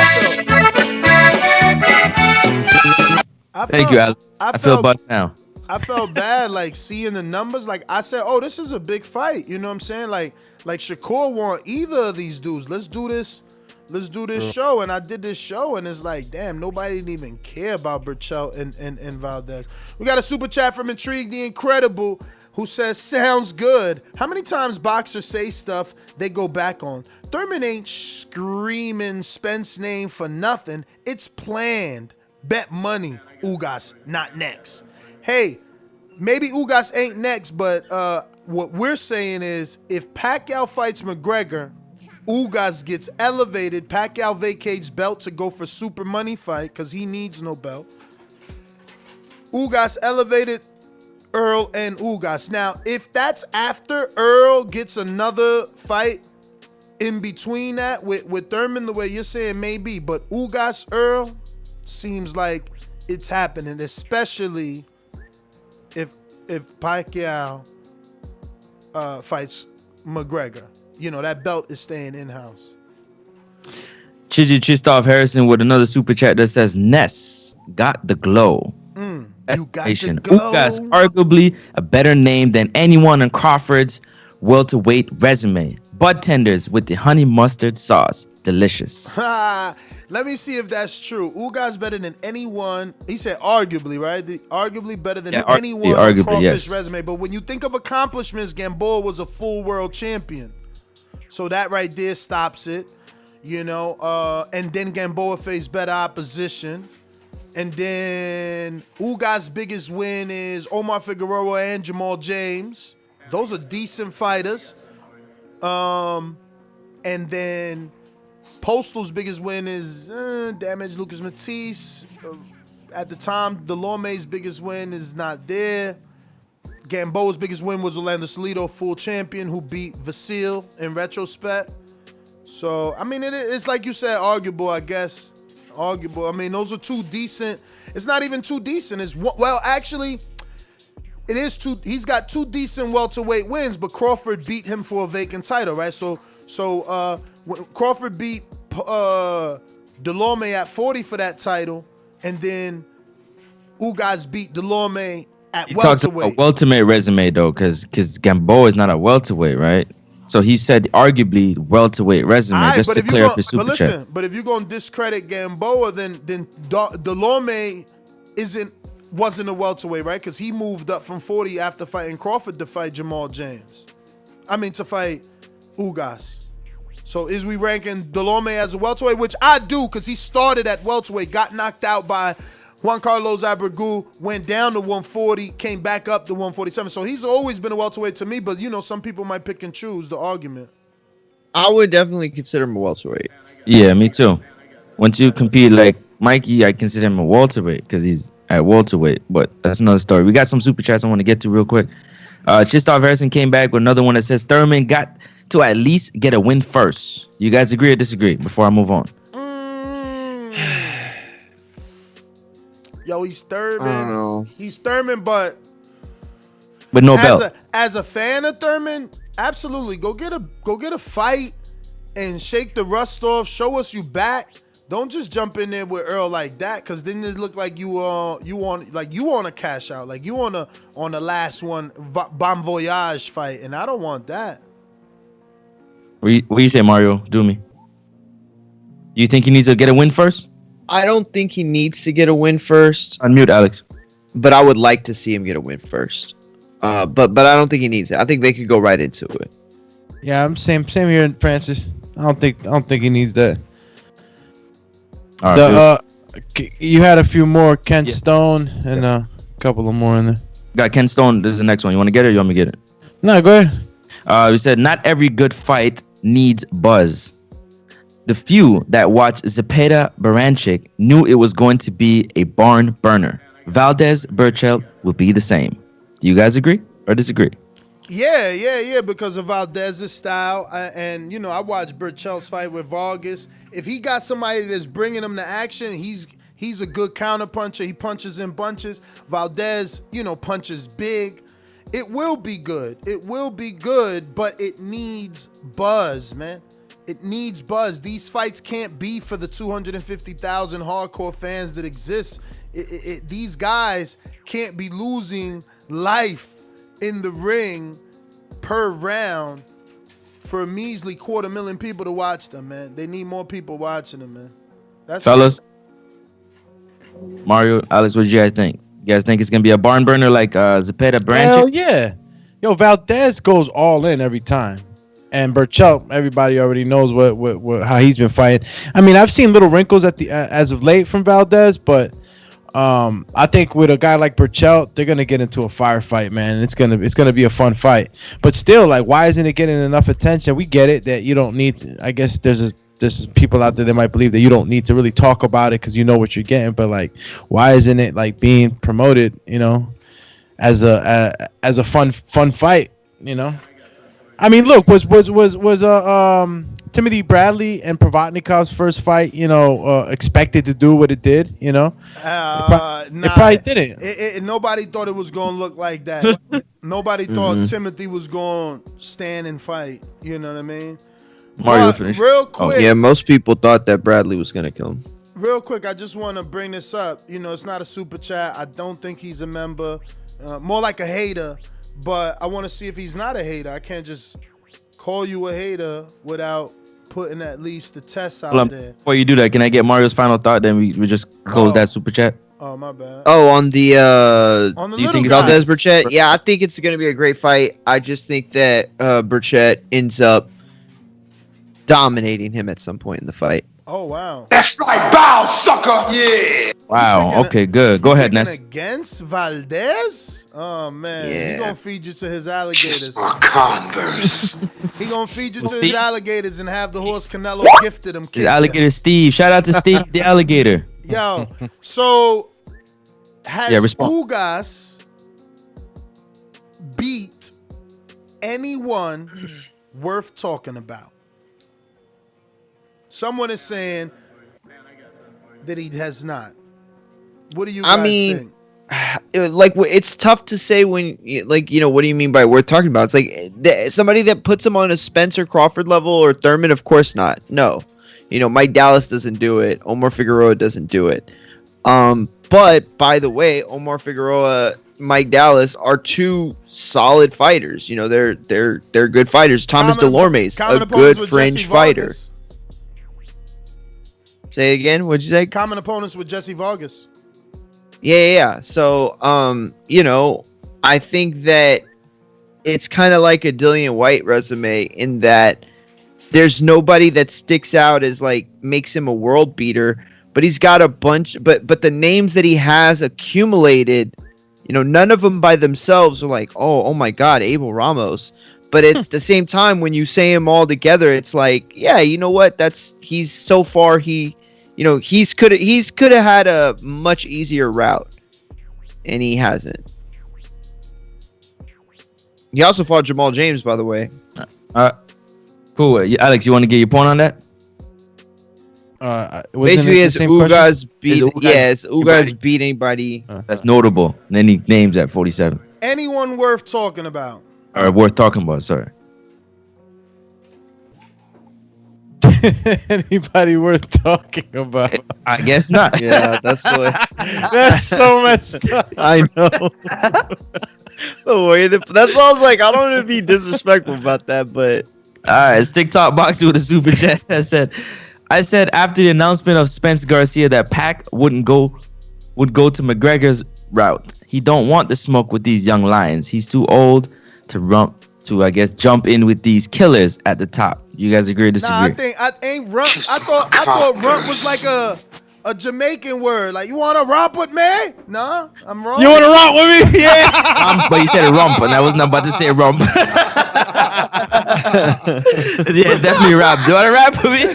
Thank you, Alex. I feel buzzed now. I felt bad, like, seeing the numbers. Like, I said, oh, this is a big fight. You know what I'm saying? Like Shakur want either of these dudes. Let's do this show. And I did this show, and it's like, damn, nobody didn't even care about Berchelt and Valdez. We got a super chat from Intrigue the Incredible, who says, sounds good. How many times boxers say stuff they go back on? Thurman ain't screaming Spence name for nothing. It's planned. Bet money, Ugas, not next. Hey, maybe Ugas ain't next, but what we're saying is if Pacquiao fights McGregor, Ugas gets elevated. Pacquiao vacates belt to go for super money fight because he needs no belt. Ugas elevated, Earl and Ugas. Now, if that's after Earl gets another fight in between that with Thurman, the way you're saying, maybe, but Ugas, Earl, seems like it's happening, especially if Pacquiao fights McGregor. That belt is staying in-house. Chizzy Chistoff Harrison with another super chat that says, Ness got the glow. You got the glow. Ugas, arguably a better name than anyone in Crawford's welterweight resume. Bud tenders with the honey mustard sauce. Delicious. Let me see if that's true. Ugas better than anyone. He said arguably, right? Arguably better than anyone on Crawford's resume. But when you think of accomplishments, Gamboa was a full world champion. So that right there stops it. And then Gamboa faced better opposition. And then Ugas' biggest win is Omar Figueroa and Jamal James. Those are decent fighters. And then Postal's biggest win is damage Lucas Matisse. At the time, Delorme's biggest win is not there. Gamboa's biggest win was Orlando Salido, full champion, who beat Vasil in retrospect. So, it's like you said, arguable, I guess. Arguable. Those are two decent. It's not even two decent. Actually, it is two. He's got two decent welterweight wins, but Crawford beat him for a vacant title, right? So Crawford beat Delorme at 40 for that title, and then Ugas beat Delorme at welterweight. A welterweight resume though, because Gamboa is not a welterweight, right? So he said arguably welterweight resume, right, just to clear up his super chat. But if you're gonna discredit Gamboa, then Delorme wasn't a welterweight, right? Because he moved up from 40 after fighting Crawford to fight Jamal James. To fight Ugas. So is we ranking Delorme as a welterweight, which I do, because he started at welterweight, got knocked out by Juan Carlos Abregu, went down to 140, came back up to 147. So he's always been a welterweight to me, but some people might pick and choose the argument. I would definitely consider him a welterweight. Yeah, me too. Once you compete like Mikey, I consider him a welterweight because he's at welterweight, but that's another story. We got some super chats I want to get to real quick. Chistoff Harrison came back with another one that says Thurman got to at least get a win first. You guys agree or disagree before I move on? Yo, he's Thurman. I don't know. He's Thurman, but no belt. As a fan of Thurman, absolutely. Go get a fight and shake the rust off. Show us you back. Don't just jump in there with Earl like that, cause then it look like you want a cash out, like you on the last one Bon Voyage fight, and I don't want that. What you say, Mario? Do me. You think he needs to get a win first? I don't think he needs to get a win first. Unmute, Alex. But I would like to see him get a win first. But I don't think he needs it. I think they could go right into it. Yeah, I'm same here, Francis. I don't think he needs that. All right, you had a few more, Ken Stone, and a couple of more in there. Got Ken Stone. This is the next one. You want to get it or you want me to get it? No, go ahead. We said, not every good fight needs buzz. The few that watched Zepeda Baranchik knew it was going to be a barn burner. Valdez Burchell will be the same. Do you guys agree or disagree? Yeah, because of Valdez's style. And, I watched Burchell's fight with Vargas. If he got somebody that's bringing him to action, he's a good counter puncher. He punches in bunches. Valdez, punches big. It will be good. It will be good, but it needs buzz, man. It needs buzz. These fights can't be for the 250,000 hardcore fans that exist. These guys can't be losing life in the ring per round for a measly 250,000 people to watch them, man. They need more people watching them, man. That's Fellas, Mario, Alex, what do you guys think? You guys think it's gonna be a barn burner like Zepeda Baranchik? Hell yeah. Yo, Valdez goes all in every time. And Burchell, everybody already knows what how he's been fighting. I mean, I've seen little wrinkles at the as of late from Valdez, but I think with a guy like Burchell, they're gonna get into a firefight, man. And it's gonna be a fun fight. But still, like, why isn't it getting enough attention? We get it that you don't need. I guess there's people out there that might believe that you don't need to really talk about it because you know what you're getting. But like, why isn't it like being promoted? As a fun fight. I mean, look, was Timothy Bradley and Provodnikov's first fight, expected to do what it did, It probably didn't. Nobody thought it was going to look like that. Nobody thought Timothy was going to stand and fight. You know what I mean? Mario finished. Real quick. Yeah, most people thought that Bradley was going to kill him. Real quick, I just want to bring this up. It's not a super chat. I don't think he's a member. More like a hater. But I want to see if he's not a hater. I can't just call you a hater without putting at least the test out there. Before you do that, can I get Mario's final thought? Then we just close that super chat. Oh, my bad. Oh, on the little Valdez Burchett? Yeah, I think it's going to be a great fight. I just think that Burchett ends up dominating him at some point in the fight. Oh, wow. That's right, bow, sucker. Yeah. Wow. Okay, good. Go ahead, Ness. Against Valdez? Oh, man. Yeah. He going to feed you to his alligators. Converse. He going to feed you to his alligators and have the horse Canelo gifted him. The alligator Steve. Shout out to Steve the alligator. Yo, so has Ugas beat anyone worth talking about? Someone is saying that he has not. What do you guys think? Like, it's tough to say when, what do you mean by worth talking about? It's like somebody that puts him on a Spencer Crawford level or Thurman, of course not. No. Mike Dallas doesn't do it. Omar Figueroa doesn't do it. But, by the way, Omar Figueroa, Mike Dallas are two solid fighters. They're good fighters. Thomas Delorme's a good fringe fighter. Say it again. What'd you say? Common opponents with Jesse Vargas. Yeah. So, I think that it's kind of like a Dillian White resume in that there's nobody that sticks out as like makes him a world beater, but he's got a bunch. But the names that he has accumulated, none of them by themselves are like, oh my God, Abel Ramos. But at the same time, when you say them all together, it's like, yeah, you know what? He's so far he could have had a much easier route, and he hasn't. He also fought Jamal James, by the way. Cool. Alex, you want to get your point on that? Basically, it's Ugas beat. Yes, Ugas beat anybody. That's notable. And then he names at 47. Anyone worth talking about? Or worth talking about? Sorry. anybody worth talking about. I guess not. Yeah, that's the way. That's so messed up. I know. The way that's why I was like, I don't want to be disrespectful about that, but All right, it's TikTok boxing with a super chat. I said after the announcement of Spence Garcia that Pac would go to McGregor's route. He don't want the smoke with these young lions. He's too old to I guess jump in with these killers at the top. You guys agree or disagree? Nah, I ain't rump. I thought rump was like a Jamaican word. Like, you want to romp with me? Nah, I'm wrong. You want to romp with me? Yeah. But you said rump, and I wasn't about to say rump. Yeah, definitely rap. Do you want to rap with me?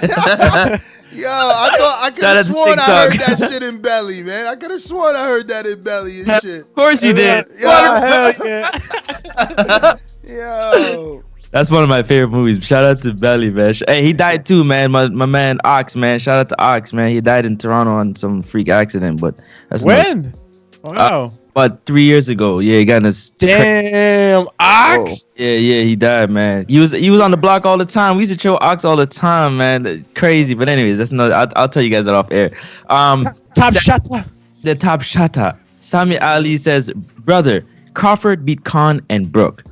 Yo, I could have sworn I heard that shit in Belly, man. I could have sworn I heard that in Belly and shit. Of course you did. Yo, hell yeah. Yo. That's one of my favorite movies. Shout out to Belly, man. Hey, he died too, man. My man Ox, man. Shout out to Ox, man. He died in Toronto on some freak accident, but that's when? Wow. But 3 years ago. Yeah, he got in a damn Ox. Yeah, he died, man. He was on the block all the time. We used to chill Ox all the time, man. Crazy. But anyways, that's another. I'll tell you guys that off air. Top shutter. The top shutter. Sami Ali says, brother, Crawford beat Khan and Brook.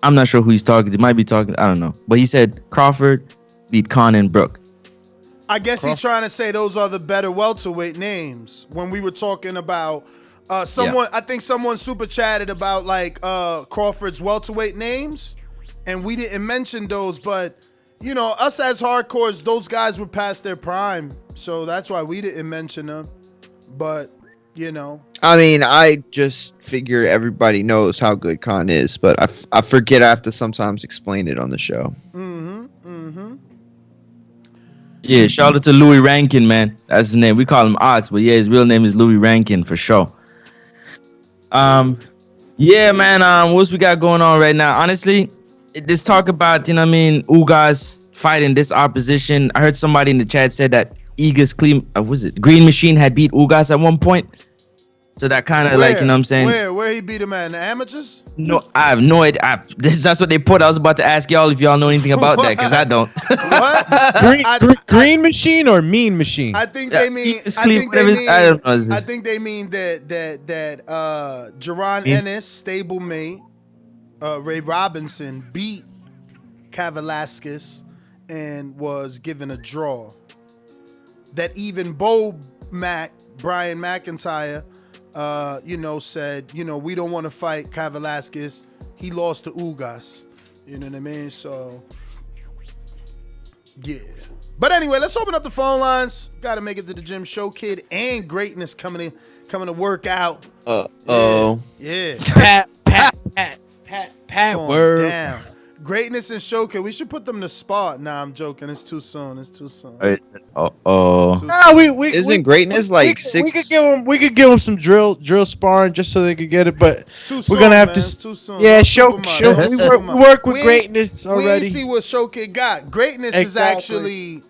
I'm not sure who he's talking to. He might be talking. I don't know. But he said Crawford beat Khan and Brook. I guess he's trying to say those are the better welterweight names. When we were talking about someone, I think someone super chatted about like Crawford's welterweight names, and we didn't mention those. But you know, us as hardcores, those guys were past their prime, so that's why we didn't mention them. But you know, I mean, I just figure everybody knows how good Khan is, but I forget I have to sometimes explain it on the show. Yeah, shout out to Louis Rankin, man. That's his name. We call him Ox, but yeah, his real name is Louis Rankin for sure. Yeah, man. What else we got going on right now? Honestly, this talk about, you know what I mean, Ugas fighting this opposition. I heard somebody in the chat said that Ugas Green Machine had beat Ugas at one point. So that kind of like, you know what I'm saying? Where he beat him at? In the amateurs? No, I have no idea. That's what they put. I was about to ask y'all if y'all know anything about that, because I don't. What? Green Machine or Mean Machine? I think they mean. I think they mean that Jerron Ennis, stablemate, Ray Robinson beat Kavalaskis and was given a draw. That even Brian McIntyre, said, we don't want to fight Kavalaskis. He lost to Ugas. You know what I mean? So, yeah. But anyway, let's open up the phone lines. Got to make it to the gym. Show Kid and Greatness coming to work out. Yeah. Pat. Word. Down. Greatness and Show Kid. We should put them to spot. Nah, I'm joking. It's too soon. Isn't Greatness like 6? We could give them some drill sparring just so they could get it, but it's too we're gonna have man. to. It's too soon. Yeah, show. We work with Greatness already. We ain't see what Show Kid got. Greatness is actually.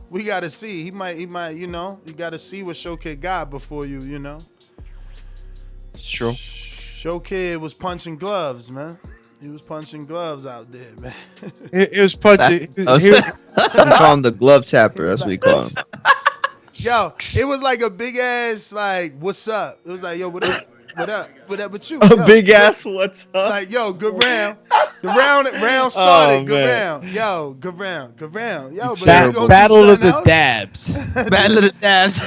We gotta see. He might. You gotta see what Show Kid got before you. It's true. Show Kid was punching gloves, man. He was punching gloves out there, man. It was punching. We call him the glove tapper. That's what we call him. Yo, it was like a big ass, like, what's up? It was like, yo, what up? What up? What up with you? Big ass, what's up? Like, yo, good round. The round started. Good round. Yo, good round. Yo, but Battle of the Dabs. Battle of the Dabs.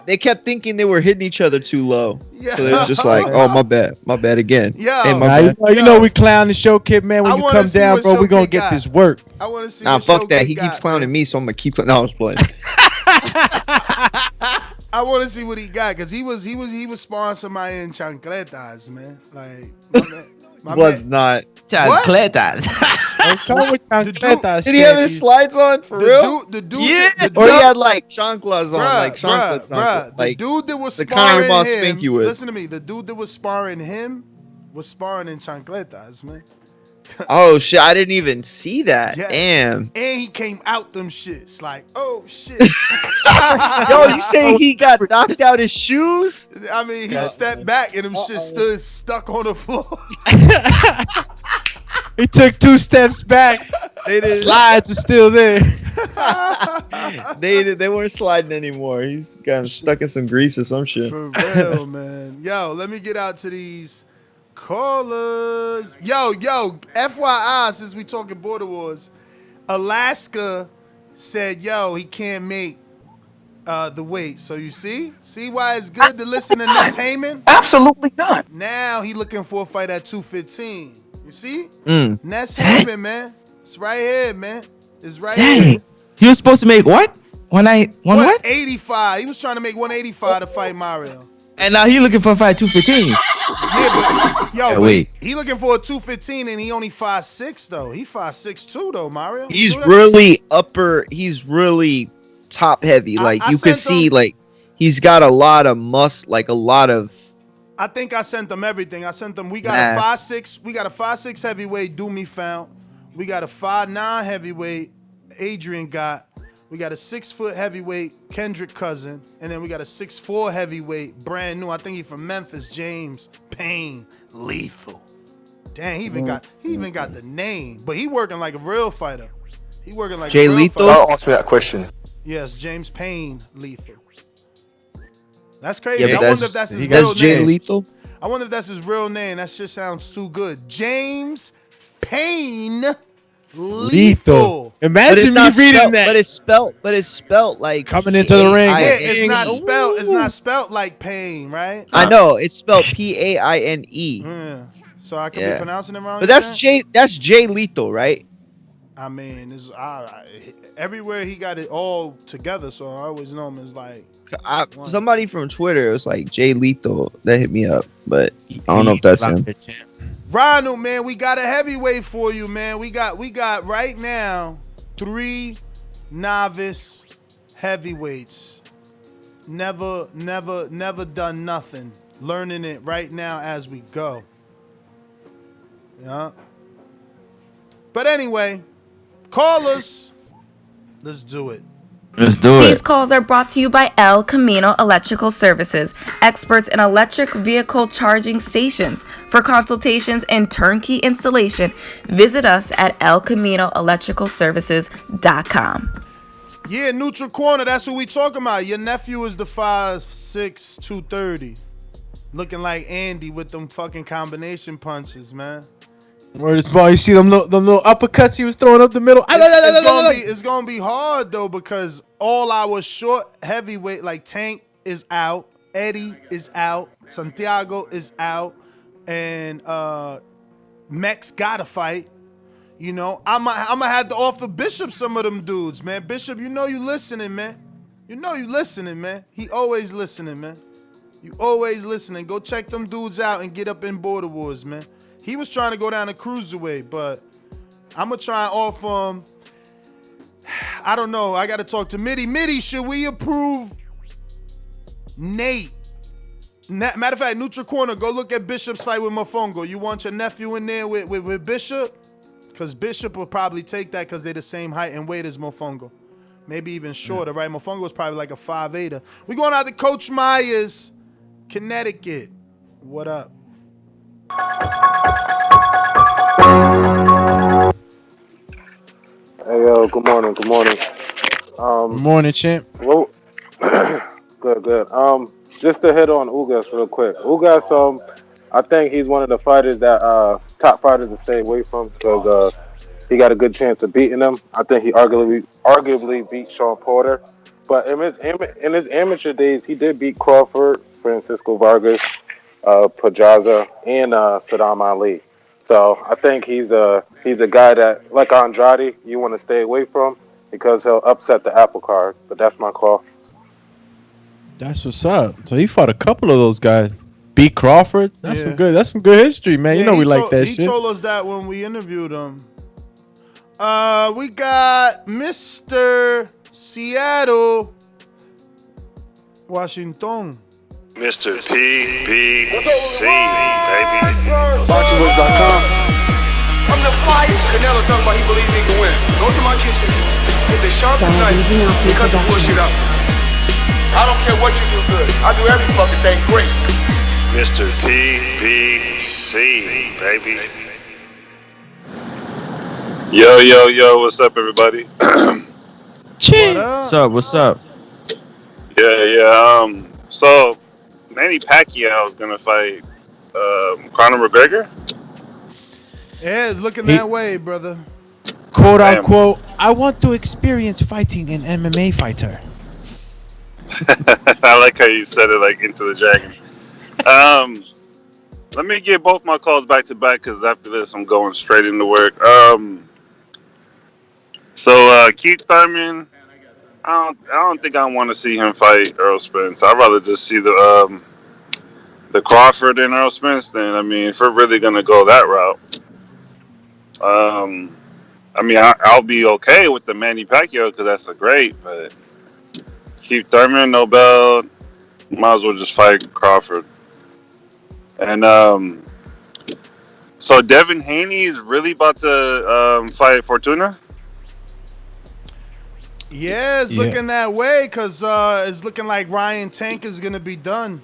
They kept thinking they were hitting each other too low. Yeah. So it was just like, oh, my bad again. Yeah. Hey, my bad. We clown the Show Kid, man. When you come down, bro, we gonna get this work. I want to see. Nah, fuck that. He keeps clowning me, so I'm gonna keep. No, I was playing. I want to see what he got, because he was sparring somebody in chancletas, man. Like, my man. Not chancletas. Did he have his slides on for real? The dude, or he had like chanclas on, like chanclas. Bruh, like the dude that was the kind sparring of him. you with. Listen to me. The dude that was sparring him was sparring in chancletas, man. Oh shit! I didn't even see that. Yes. Damn. And he came out them shits like, oh shit. Yo, you saying he got knocked out his shoes? I mean, he stepped back and them shit stood stuck on the floor. He took 2 steps back. Slides are still there. They weren't sliding anymore. He's got stuck in some grease or some shit. For real, man. Yo, let me get out to these callers. Yo, FYI, since we talking border wars, Alaska said, yo, he can't make the weight. So you see why it's good to listen to Ness Haymon? Absolutely not. Now he looking for a fight at 215. You see? Mm. Ness Haymon, man. It's right here, man. It's right here. He was supposed to make what? 185. He was trying to make 185 to fight Mario. And now he looking for a fight 215. Yeah, but he looking for a 215 and he only 5'6" though. He 5'6" too though, Mario. He's really He's really top heavy. Like you could see, like he's got a lot of I think I sent them everything. I sent them. We got a 5'6". We got a 5'6" heavyweight. Doomy found. We got a 5'9" heavyweight. Adrian got. We got a 6-foot heavyweight. Kendrick Cousin, and then we got a 6'4" heavyweight. Brand new. I think he from Memphis. James Payne. Lethal. Dang, he even got the name. But he working like a real fighter. He working like Jay a real Lethal. fighter. Answer that question. Yes, James Payne Lethal. That's crazy. Yeah, I wonder if that's his real name. Jay Lethal. I wonder if that's his real name. That shit sounds too good. James Payne Lethal. Imagine me reading that. But it's spelled like coming into the ring. Yeah, it's not spelled like Payne, right? I know it's spelled Paine. Yeah. So I could be pronouncing it wrong. But that's Jay Lethal, right? I mean, everywhere he got it all together, so I always know him as like. Somebody from Twitter was like Jay Lethal that hit me up, but I don't know if that's him. Ronald, man, we got a heavyweight for you, man. We got right now 3 novice heavyweights. Never done nothing. Learning it right now as we go. Yeah. But anyway, call us. Let's do it. Let's do it. These calls are brought to you by El Camino Electrical Services, experts in electric vehicle charging stations. For consultations and turnkey installation, visit us at elcaminoelectricalservices.com. Yeah, Neutral Corner, that's what we talking about. Your nephew is the 5'6", 230. Looking like Andy with them fucking combination punches, man. Where this ball? You see them little uppercuts he was throwing up the middle. It's gonna be hard though, because all our short heavyweight, like Tank is out, Eddie is out, Santiago is out, and Mex gotta fight. You know, I'ma have to offer Bishop some of them dudes, man. Bishop, you know you listening, man. You know you listening, man. He always listening, man. You always listening. Go check them dudes out and get up in Border Wars, man. He was trying to go down to cruiserweight, but I'm going to try and offer him. I don't know. I got to talk to Mitty. Mitty, should we approve Nate? Matter of fact, Neutral Corner, go look at Bishop's fight with Mofongo. You want your nephew in there with Bishop? Because Bishop will probably take that because they're the same height and weight as Mofongo. Maybe even shorter, right? Mofongo is probably like a 5'8". We going out to Coach Myers, Connecticut. What up? Hey yo, good morning. Good morning, champ. Well, good. Just to hit on Ugas real quick. Ugas, I think he's one of the fighters that top fighters to stay away from because he got a good chance of beating him. I think he arguably beat Sean Porter, but in his amateur days, he did beat Crawford, Francisco Vargas, Pedraza, and Saddam Ali. So I think he's a guy that, like Andrade, you want to stay away from because he'll upset the apple cart. But that's my call. That's what's up. So he fought a couple of those guys. Beat Crawford. That's some good history, man. You know we like that shit. He told us that when we interviewed him. We got Mr. Seattle, Washington. Mr. PBC, baby. BoxingWords.com. I'm the flyest. Canelo talking about he believes he can win. Go to my kitchen. Get the sharpest knife and cut the bullshit out. I don't care what you do good. I do every fucking thing great. Mr. PBC, baby. Yo, what's up, everybody? What's up? Yeah. So Manny Pacquiao is gonna fight Conor McGregor. Yeah, it's looking that way, brother. Quote unquote, I want to experience fighting an MMA fighter. I like how you said it like Into the Dragon. Let me get both my calls back to back because after this I'm going straight into work. So Keith Thurman, I don't think I want to see him fight Errol Spence. I'd rather just see the Crawford and Errol Spence. Then I mean, if we're really gonna go that route, I mean, I'll be okay with the Manny Pacquiao because that's a great. But Keith Thurman, no belt, might as well just fight Crawford. And so Devin Haney is really about to fight Fortuna. Yeah, it's looking that way because it's looking like Ryan Tank is gonna be done.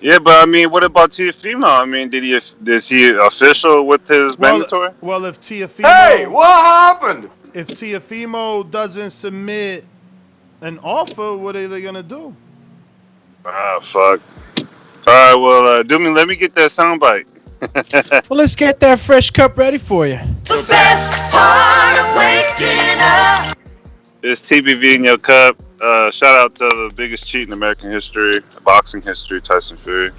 Yeah, but I mean, what about Teofimo? I mean, is he official with his mandatory? Well, if Teofimo, Hey, what happened? If Teofimo doesn't submit an offer, what are they gonna do? Ah, fuck. All right, well, let me get that soundbite. Well, let's get that fresh cup ready for you. The best part of waking up. It's TBV in your cup. Shout out to the biggest cheat in American history, boxing history, Tyson Fury.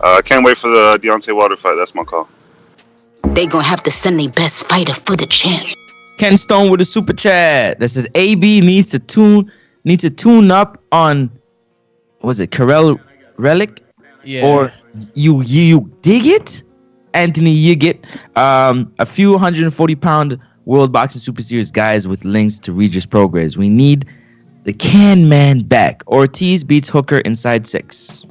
I can't wait for the Deontay Wilder fight. That's my call. They gonna have to send their best fighter for the champ. Ken Stone with a super chat that says AB needs to tune up on, was it Karel Relic? Yeah. Or you dig it? Anthony Yigit. A few 140-pound World Boxing Super Series guys with links to Regis progress. We need the can man back. Ortiz beats Hooker inside 6.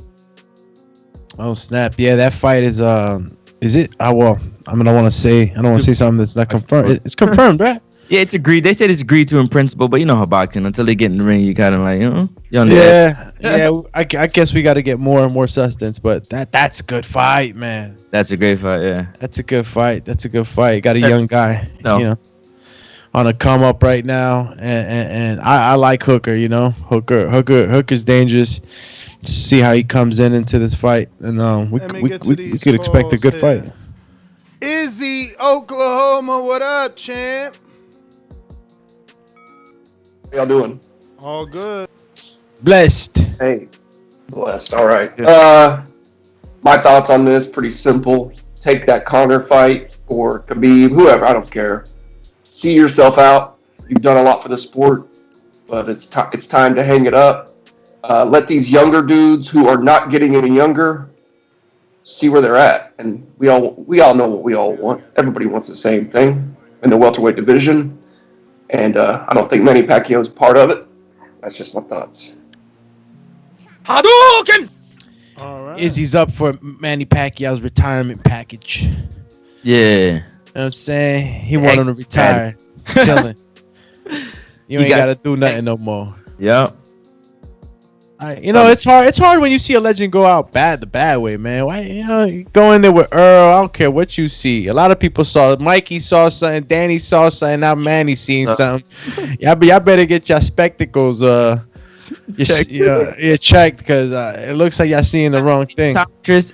Oh snap! Yeah, that fight is it? Well, I don't want to say something that's not confirmed. It's confirmed, right? Yeah, it's agreed. They said it's agreed to in principle, but you know how boxing, until they get in the ring, you kind of like, you're on the edge. I guess we got to get more and more substance, but that's a good fight, man. That's a great fight, yeah. That's a good fight. Got a young guy, on a come up right now, and I like Hooker. Hooker's dangerous. See how he comes into this fight, and we could expect a good fight. Izzy, Oklahoma, what up, champ? How y'all doing? All good. Blessed. Hey, blessed. All right. My thoughts on this pretty simple. Take that Conor fight or Khabib, whoever. I don't care. See yourself out. You've done a lot for the sport, but it's time to hang it up. Let these younger dudes who are not getting any younger see where they're at, and we all know what we all want. Everybody wants the same thing in the welterweight division. And I don't think Manny Pacquiao is part of it. That's just my thoughts. Hadouken! All right. Izzy's up for Manny Pacquiao's retirement package. Yeah. You know what I'm saying? He wanted to retire. Chilling. You ain't got to do nothing no more. Yep. It's hard. It's hard when you see a legend go out the bad way, man. Why, you go in there with Earl. I don't care what you see. A lot of people saw. Mikey saw something. Danny saw something. Now Manny seen something. Y'all better get your spectacles. Checked because it looks like y'all seeing the wrong thing.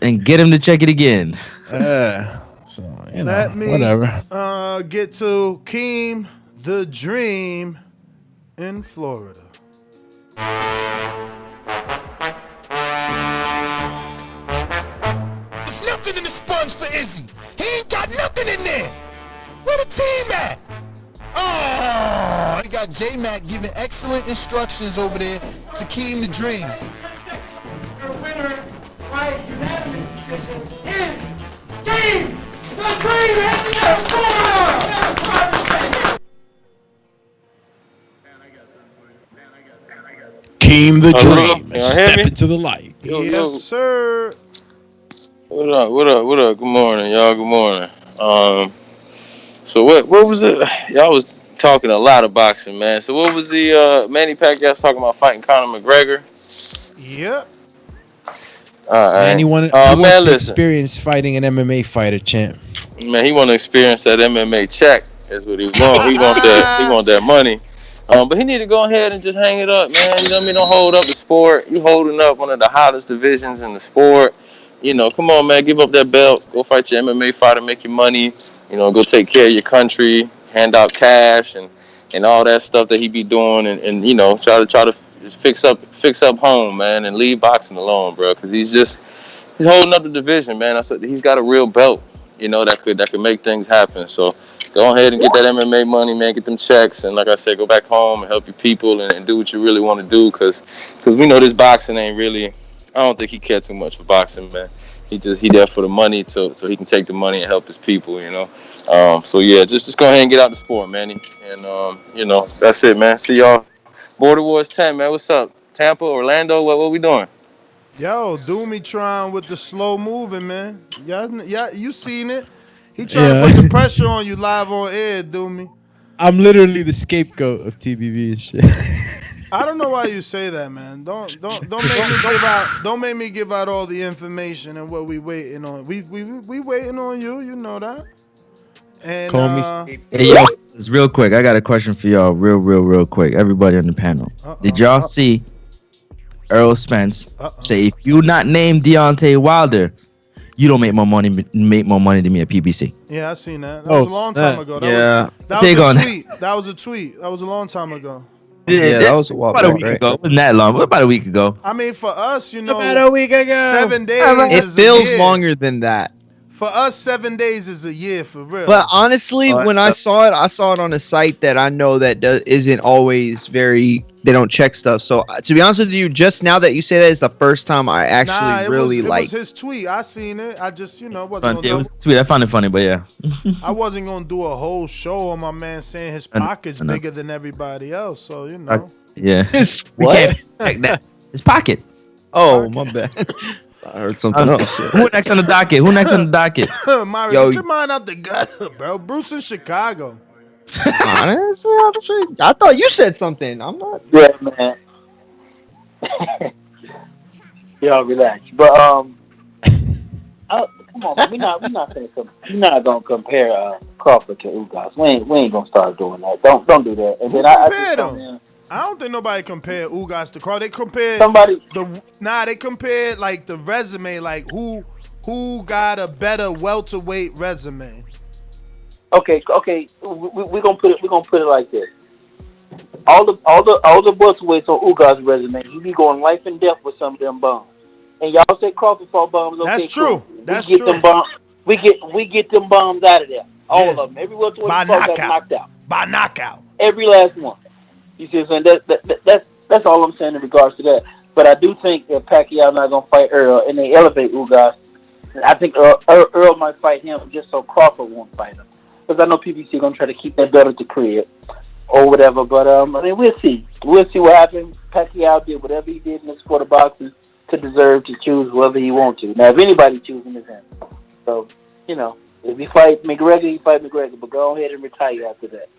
And get him to check it again. Let me whatever. Get to Keem the Dream in Florida. Nothing in the sponge for Izzy. He ain't got nothing in there. Where the team at? Oh, he got J-Mac giving excellent instructions over there to Keem the Dream. Your winner by unanimous decision is Keem the Keem the Hello? Dream. Y'all hear Step me? into the light. Yes, sir. What up? Good morning, y'all. Good morning. So what was it? Y'all was talking a lot of boxing, man. So what was the Manny Pacquiao talking about fighting Conor McGregor? Yep. All right. And he wanted to experience fighting an MMA fighter, champ. Man, he want to experience that MMA check. That's what he want. He want that. He want that money. But he need to go ahead and just hang it up, man. You know what I mean? Don't hold up the sport. You holding up one of the hottest divisions in the sport. You know, come on, man. Give up that belt. Go fight your MMA fighter. Make your money. You know, go take care of your country. Hand out cash and all that stuff that he be doing. And you know, try to fix up home, man, and leave boxing alone, bro. Because he's holding up the division, man. He's got a real belt, you know, that could make things happen. So go ahead and get that MMA money, man. Get them checks, and like I said, go back home and help your people and do what you really want to do. Cause we know this boxing ain't really. I don't think he cared too much for boxing, man. He there for the money, so he can take the money and help his people, you know. So yeah, just go ahead and get out the sport, Manny. And you know, that's it, man. See y'all. Border Wars 10, man. What's up? Tampa, Orlando. What we doing? Yo, Doomitron with the slow moving, man. Yeah, you seen it. He trying to put the pressure on you live on air, Doomy. I'm literally the scapegoat of TBV and shit. I don't know why you say that, man. Don't make me give out all the information and what we waiting on. We waiting on you, you know that. And Call me scapegoat. Hey, yo, just real quick. I got a question for y'all, real quick. Everybody on the panel. Did y'all see Errol Spence say, if you not named Deontay Wilder, you don't make more money than me at PBC? Yeah, I seen that. That was a long time ago. That was a tweet. That was a tweet. That was a long time ago. Yeah, that was a while back, about a week ago. It wasn't that long. What about a week ago? I mean, for us, you know, about a week ago. 7 days. It is feels a year. longer than that. For us, 7 days is a year for real. But honestly, when I saw it on a site that I know that isn't always very. They don't check stuff. So to be honest with you, just now that you say that is the first time I actually it was his tweet. I seen it. I just wasn't. It was a tweet. I found it funny, but yeah. I wasn't gonna do a whole show on my man saying his pocket's bigger than everybody else. So you know. Yeah. What? His pocket. Oh, my bad. I heard something else. Who next on the docket? Mario, get your mind out the gutter, bro. Bruce in Chicago. Honestly, I thought you said something. I'm not. Yeah, man. Y'all relax. But come on, man. We're not gonna compare Crawford to Ugas. We ain't gonna start doing that. Don't do that. And Who then compared them? I don't think nobody compared Ugas to Crawford. They compared They compared like the resume, like who got a better welterweight resume. Okay. We're gonna put it like this. All the welterweights on Ugas' resume, he be going life and death with some of them bums. And y'all say Crawford fought bums. Okay, that's true. Cool. That's true. We get them bums out of there. All of them. Every welterweight got knocked out. By knockout. Every last one. You see what I'm saying? That's all I'm saying in regards to that. But I do think that Pacquiao not gonna fight Earl, and they elevate Ugas. I think Earl might fight him just so Crawford won't fight him. Because I know PBC gonna try to keep that belt at the crib or whatever. But I mean, we'll see. We'll see what happens. Pacquiao did whatever he did in the sport of boxing to deserve to choose whoever he wants to. Now, if anybody choosing is him. So, you know, if he fight McGregor, he fight McGregor. But go ahead and retire after that.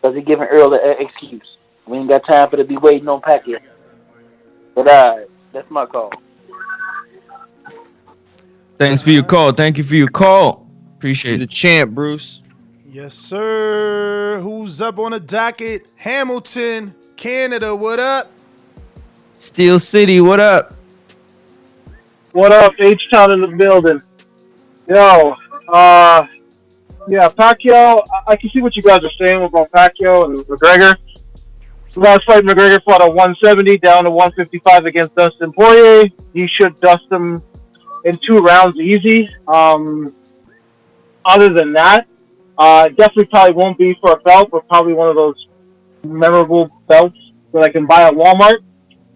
Because he's giving Earl an excuse. We ain't got time for to be waiting on Pacquiao. But that's my call. Thanks for your call. Thank you for your call. Appreciate it. The champ, Bruce. Yes, sir. Who's up on the docket? Hamilton, Canada. What up? Steel City. What up? What up? H-Town in the building. Yo, yeah, Pacquiao. I can see what you guys are saying about Pacquiao and McGregor. Last fight, McGregor fought at 170 down to 155 against Dustin Poirier. He should dust him in 2 rounds easy. Other than that, definitely probably won't be for a belt, but probably one of those memorable belts that I can buy at Walmart.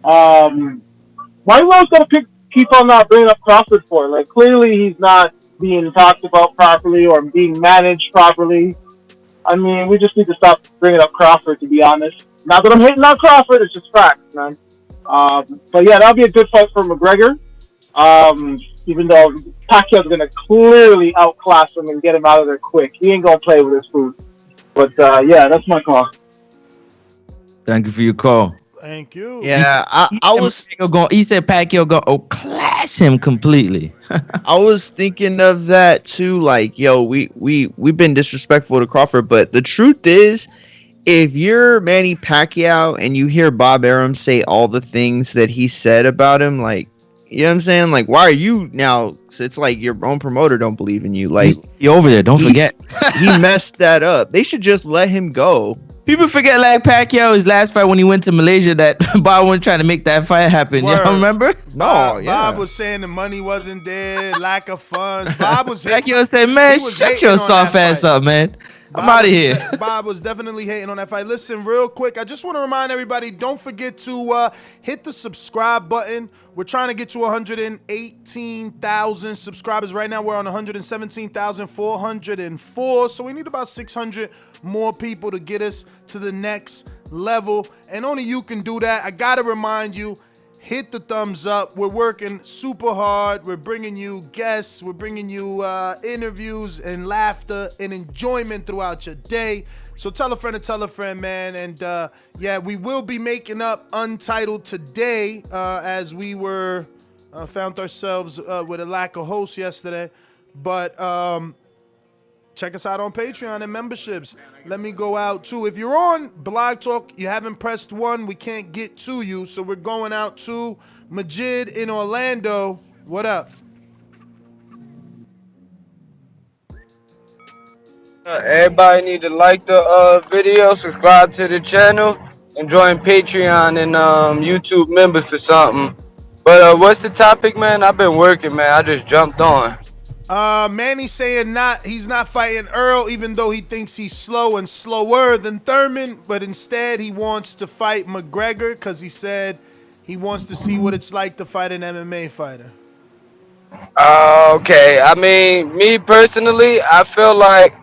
Why you always got to keep on not bringing up Crawford for? Like, clearly he's not being talked about properly or being managed properly. I mean, we just need to stop bringing up Crawford, to be honest. Not that I'm hating on Crawford, it's just facts, man. But yeah, that'll be a good fight for McGregor. Even though Pacquiao's going to clearly outclass him and get him out of there quick. He ain't going to play with his food. But yeah, that's my call. Thank you for your call. Thank you. Yeah, He said Pacquiao go clash him completely. I was thinking of that too. Like, yo, we've been disrespectful to Crawford, but the truth is, if you're Manny Pacquiao and you hear Bob Arum say all the things that he said about him, like, you know what I'm saying? Like, why are you now? So it's like your own promoter don't believe in you. Like, you over there? Don't forget. He messed that up. They should just let him go. People forget like Pacquiao, his last fight when he went to Malaysia, that Bob was trying to make that fight happen. Word. Y'all remember? Bob was saying the money wasn't there, lack of funds. Bob was Pacquiao said, "Man, shut your soft ass up, man. I'm out of here." Bob was definitely hating on that fight. Listen, real quick, I just want to remind everybody, don't forget to hit the subscribe button. We're trying to get to 118,000 subscribers. Right now, we're on 117,404. So we need about 600 more people to get us to the next level. And only you can do that. I got to remind you, hit the thumbs up. We're working super hard. We're bringing you guests. We're bringing you interviews and laughter and enjoyment throughout your day. So tell a friend to tell a friend, man. And yeah, we will be making up Untitled today as we were found ourselves with a lack of hosts yesterday. But check us out on Patreon and memberships. Let me go out too. If you're on Blog Talk, you haven't pressed 1, we can't get to you. So we're going out to Majid in Orlando. What up? Everybody need to like the video, subscribe to the channel, and join Patreon and YouTube members for something. But what's the topic, man? I've been working, man. I just jumped on. Manny's saying he's not fighting Earl, even though he thinks he's slow and slower than Thurman, but instead he wants to fight McGregor because he said he wants to see what it's like to fight an MMA fighter. Okay. I mean, me personally, I feel like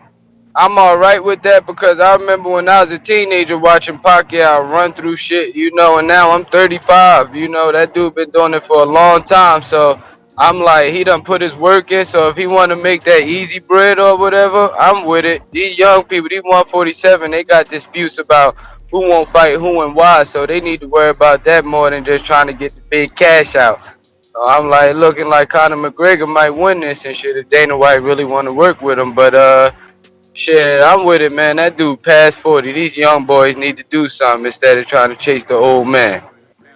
I'm all right with that because I remember when I was a teenager watching Pacquiao run through shit, you know, and now I'm 35. You know, that dude been doing it for a long time, so I'm like, he done put his work in, so if he want to make that easy bread or whatever, I'm with it. These young people, these 147, they got disputes about who won't fight who and why, so they need to worry about that more than just trying to get the big cash out. So I'm like, looking like Conor McGregor might win this and shit if Dana White really want to work with him, but shit, I'm with it, man. That dude past 40. These young boys need to do something instead of trying to chase the old man.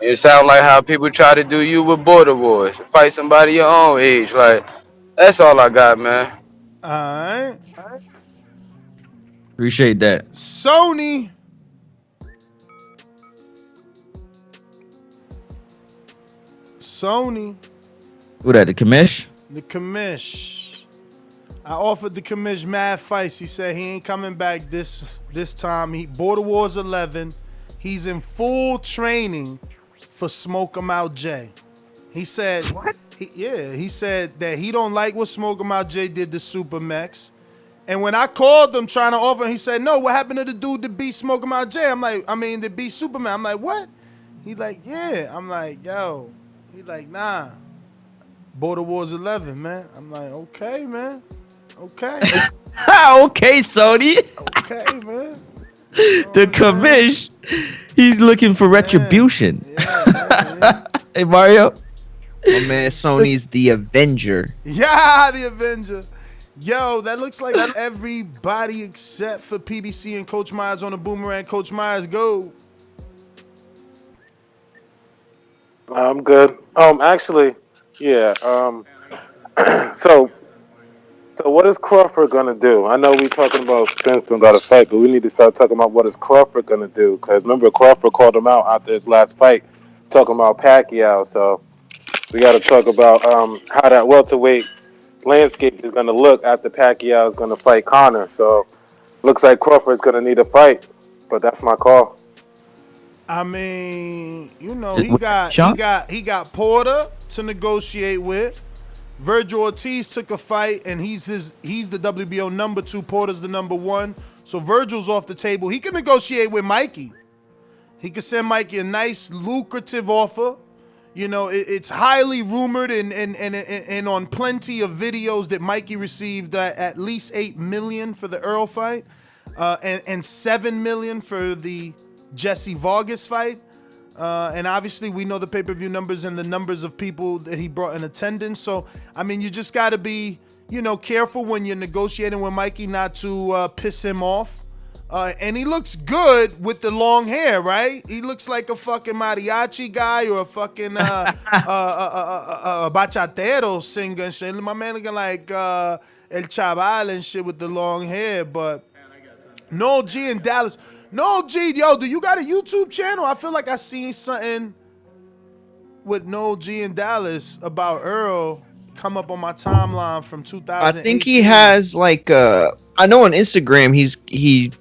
It sounds like how people try to do you with Border Wars. Fight somebody your own age. Like, that's all I got, man. All right. Appreciate that. Sony. Who that, the commish? The commish. I offered the commish mad fights. He said he ain't coming back this time. Border Wars 11. He's in full training for Smoke 'em Out Jay. He said, what? He said that he don't like what Smoke 'em Out Jay did to Super Mex. And when I called him trying to offer, he said, no, what happened to the dude that beat Smoke 'em Out Jay? I'm like, that beat Superman. I'm like, what? He like, yeah. I'm like, yo. He like, nah. Border Wars 11, man. I'm like, okay, man. Okay. Okay, Sony. Okay, man. The commish, he's looking for retribution. Yeah. Hey, Mario. My man Sony's the Avenger. Yeah, the Avenger. Yo, that looks like everybody except for PBC and Coach Myers on the boomerang. Coach Myers, go. I'm good. Actually, yeah. So what is Crawford gonna do? I know we talking about Spence and got a fight, but we need to start talking about what is Crawford gonna do. Because remember, Crawford called him out after his last fight, talking about Pacquiao. So we got to talk about how that welterweight landscape is gonna look after Pacquiao is gonna fight Conor. So looks like Crawford's gonna need a fight, but that's my call. I mean, you know, he got Porter to negotiate with. Virgil Ortiz took a fight, and he's the WBO number 2. Porter's the number 1. So Virgil's off the table. He can negotiate with Mikey. He could send Mikey a nice, lucrative offer. You know, it's highly rumored and on plenty of videos that Mikey received at least $8 million for the Earl fight, and $7 million for the Jesse Vargas fight. And obviously, we know the pay-per-view numbers and the numbers of people that he brought in attendance. So, I mean, you just got to be, careful when you're negotiating with Mikey not to piss him off. And he looks good with the long hair, right? He looks like a fucking mariachi guy or a fucking bachatero singer and shit. My man looking like El Chaval and shit with the long hair. But No G in Dallas. No G, yo, do you got a YouTube channel? I feel like I seen something with No G in Dallas about Earl come up on my timeline from 2018. I think he has like I know on Instagram he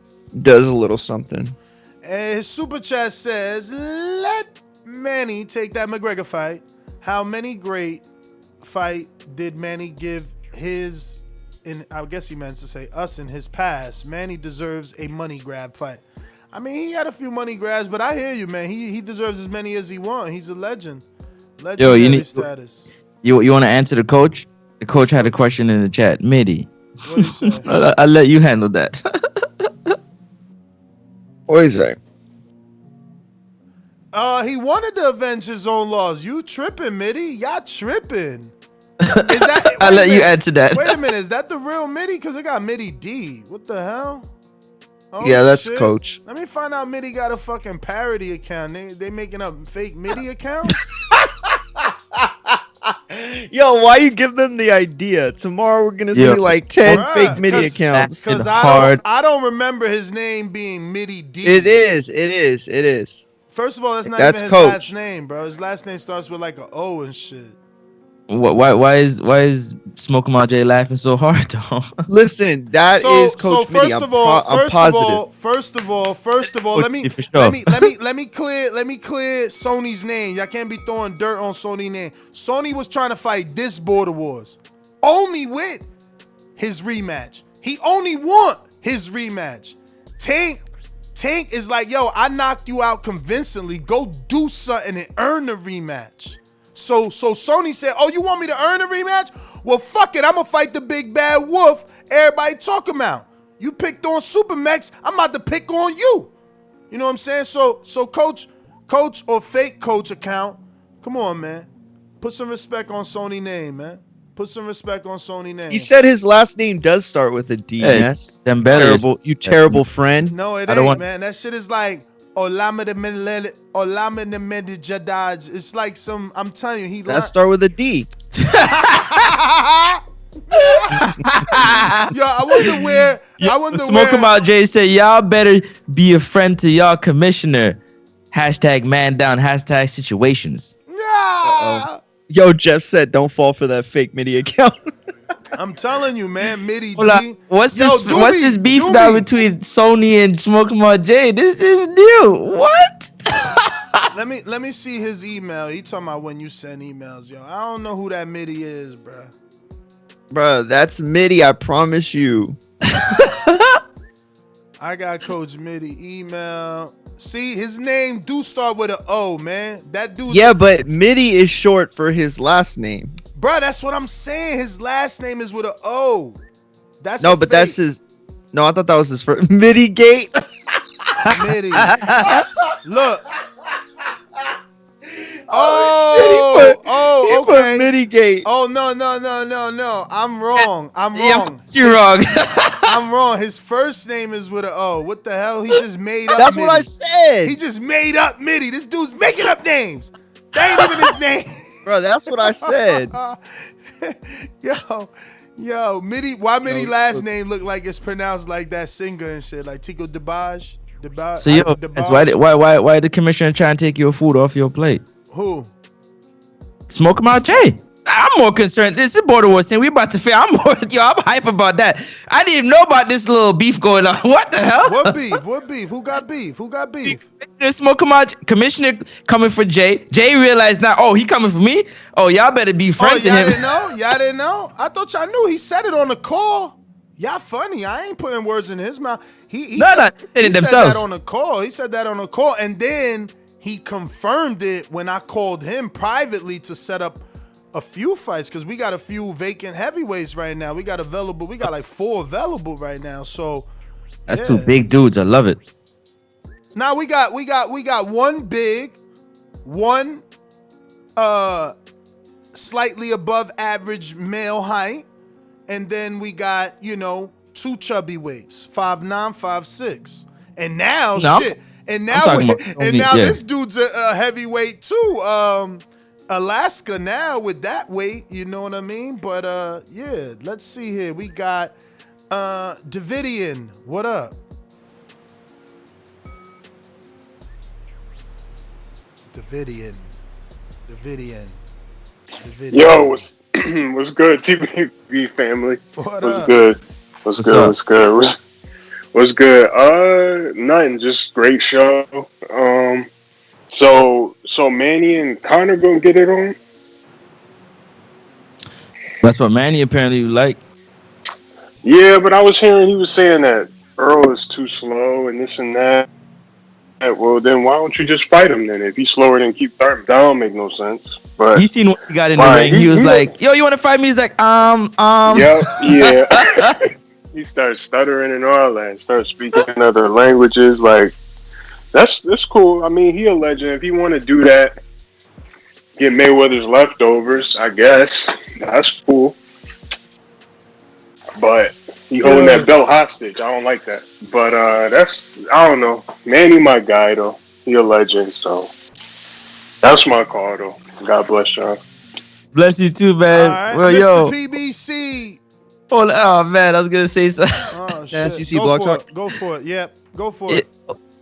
does a little something. And his super chat says, let Manny take that McGregor fight. How many great fight did Manny give his, I guess he meant to say us in his past? Manny deserves a money grab fight. I mean, he had a few money grabs, but I hear you, man. He deserves as many as he wants. He's a legend. Yo, you need status. You want to answer the coach? The coach had a question in the chat. Midi. What did he say? I'll let you handle that. What is that? He wanted to avenge his own loss. You tripping, Mitty? Y'all tripping. Is that? I'll let you answer that. Wait a minute. Is that the real Mitty? Because it got Mitty D. What the hell? Oh, yeah, that's shit. coach. Let me find out. Mitty got a fucking parody account. They making up fake Mitty accounts. Yo, why you give them the idea? Tomorrow we're gonna see like 10 fake MIDI accounts. Because I don't remember his name being Mitty D. It is. First of all, that's not That's even his coach. last name, bro. His last name starts with like an O and shit. Why is Smoke Mouth J laughing so hard though? Listen, that is Coach so first Mitty. of all, Coach let me Mitty for sure. let me clear Sony's name. Y'all can't be throwing dirt on Sony's name. Sony was trying to fight this Border Wars only with his rematch. He only want his rematch. Tank is like, yo, I knocked you out convincingly. Go do something and earn the rematch. So Sony said, oh, you want me to earn a rematch? Well, fuck it. I'm going to fight the big bad wolf everybody talking about. You picked on Supermax. I'm about to pick on you. You know what I'm saying? So coach or fake coach account, come on, man. Put some respect on Sony name, man. Put some respect on Sony name. He said his last name does start with a D. Hey, Yes. them better. Terrible, you terrible friend. No, it I don't ain't, want- man. That shit is like Olamide Jadaj. It's like some. I'm telling you, he. That start with a D. Yo, I wonder where. I wonder Smoke where. Out J said, y'all better be a friend to y'all commissioner. Hashtag man down. Hashtag situations. Yeah. Yo, Jeff said, don't fall for that fake MIDI account. I'm telling you, man. Mitty Hold D. on. What's Yo, this beef now between Sony and Smoke Out J? This is new. What? Let me see his email. He talking about when you send emails, yo. I don't know who that Mitty is, bro. Bro, that's MIDI, I promise you. I got Coach Mitty email. See, his name do start with an O, man. That dude. Yeah, but MIDI is short for his last name. Bro, that's what I'm saying. His last name is with an O. That's No, a but fake. that's his. No, I thought that was his first. MIDI Gate. Mitty. Look. He put Okay. MIDI Gate. Oh, no. I'm wrong. You're wrong. I'm wrong. His first name is with an O. What the hell? He just made up That's Mitty. what I said. He just made up Mitty. This dude's making up names. That ain't even his name. Bro, that's what I said. Yo, Mitty. Why Mitty last name look like it's pronounced like that singer and shit, like Tico DeBarge? So yo, that's why the commissioner trying to take your food off your plate? Who? Smoke him out, Jay. I'm more concerned. This is Border Wars thing. We about to fail. I'm hype about that. I didn't even know about this little beef going on. What the hell? What beef? What beef? Who got beef? Smoke him out. Commissioner coming for Jay. Jay realized now, oh, he coming for me? Oh, y'all better be friends with him. Y'all didn't know? I thought y'all knew. He said it on the call. Y'all funny. I ain't putting words in his mouth. He said that on the call. He said that on the call. And then he confirmed it when I called him privately to set up a few fights, because we got a few vacant heavyweights right now. We got like 4 available right now. So that's 2 big dudes. I love it. now we got one big, one slightly above average male height, and then we got, you know, two chubby weights, 5'9", 5'6". And now this dude's a heavyweight too. Alaska now with that weight, you know what I mean? But yeah, let's see here. We got Davidian. What up? Davidian. Yo, what's good, TBV family? What's good? What's good? Nothing, just great show. So Manny and Conor gonna get it on? That's what Manny apparently like. Yeah, but I was hearing he was saying that Earl is too slow and this and that. Well, then why don't you just fight him then? If he's slower than Keith Thurman, that don't make no sense. But you seen what he got in the ring? He was like, "Yo, you want to fight me?" He's like, Yep, yeah. He started stuttering and all that. Started speaking other languages. Like, that's cool. I mean, he a legend. If he want to do that, get Mayweather's leftovers, I guess that's cool. But he holding that belt hostage. I don't like that. But I don't know. Manny my guy though. He a legend. So that's my call though. God bless y'all. Bless you too, man. Right, well, Mr. yo, PBC. Oh man, I was gonna say something. Oh shit. Go for it. Yep. Go for it.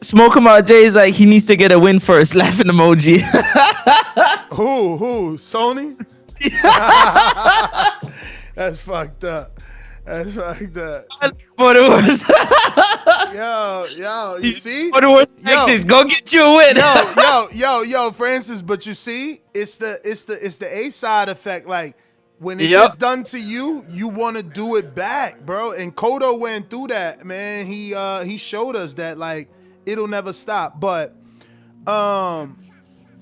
Smoke him out. Jay's like, he needs to get a win first. Laughing emoji. Who? Sony? That's fucked up. That's fucked up. But it was. Yo, you see? But it was Texas. Go get you a win. Yo, Francis. But you see, it's the A side effect. Like when it gets done to you, you want to do it back, bro. And Cotto went through that, man. He showed us that like it'll never stop. But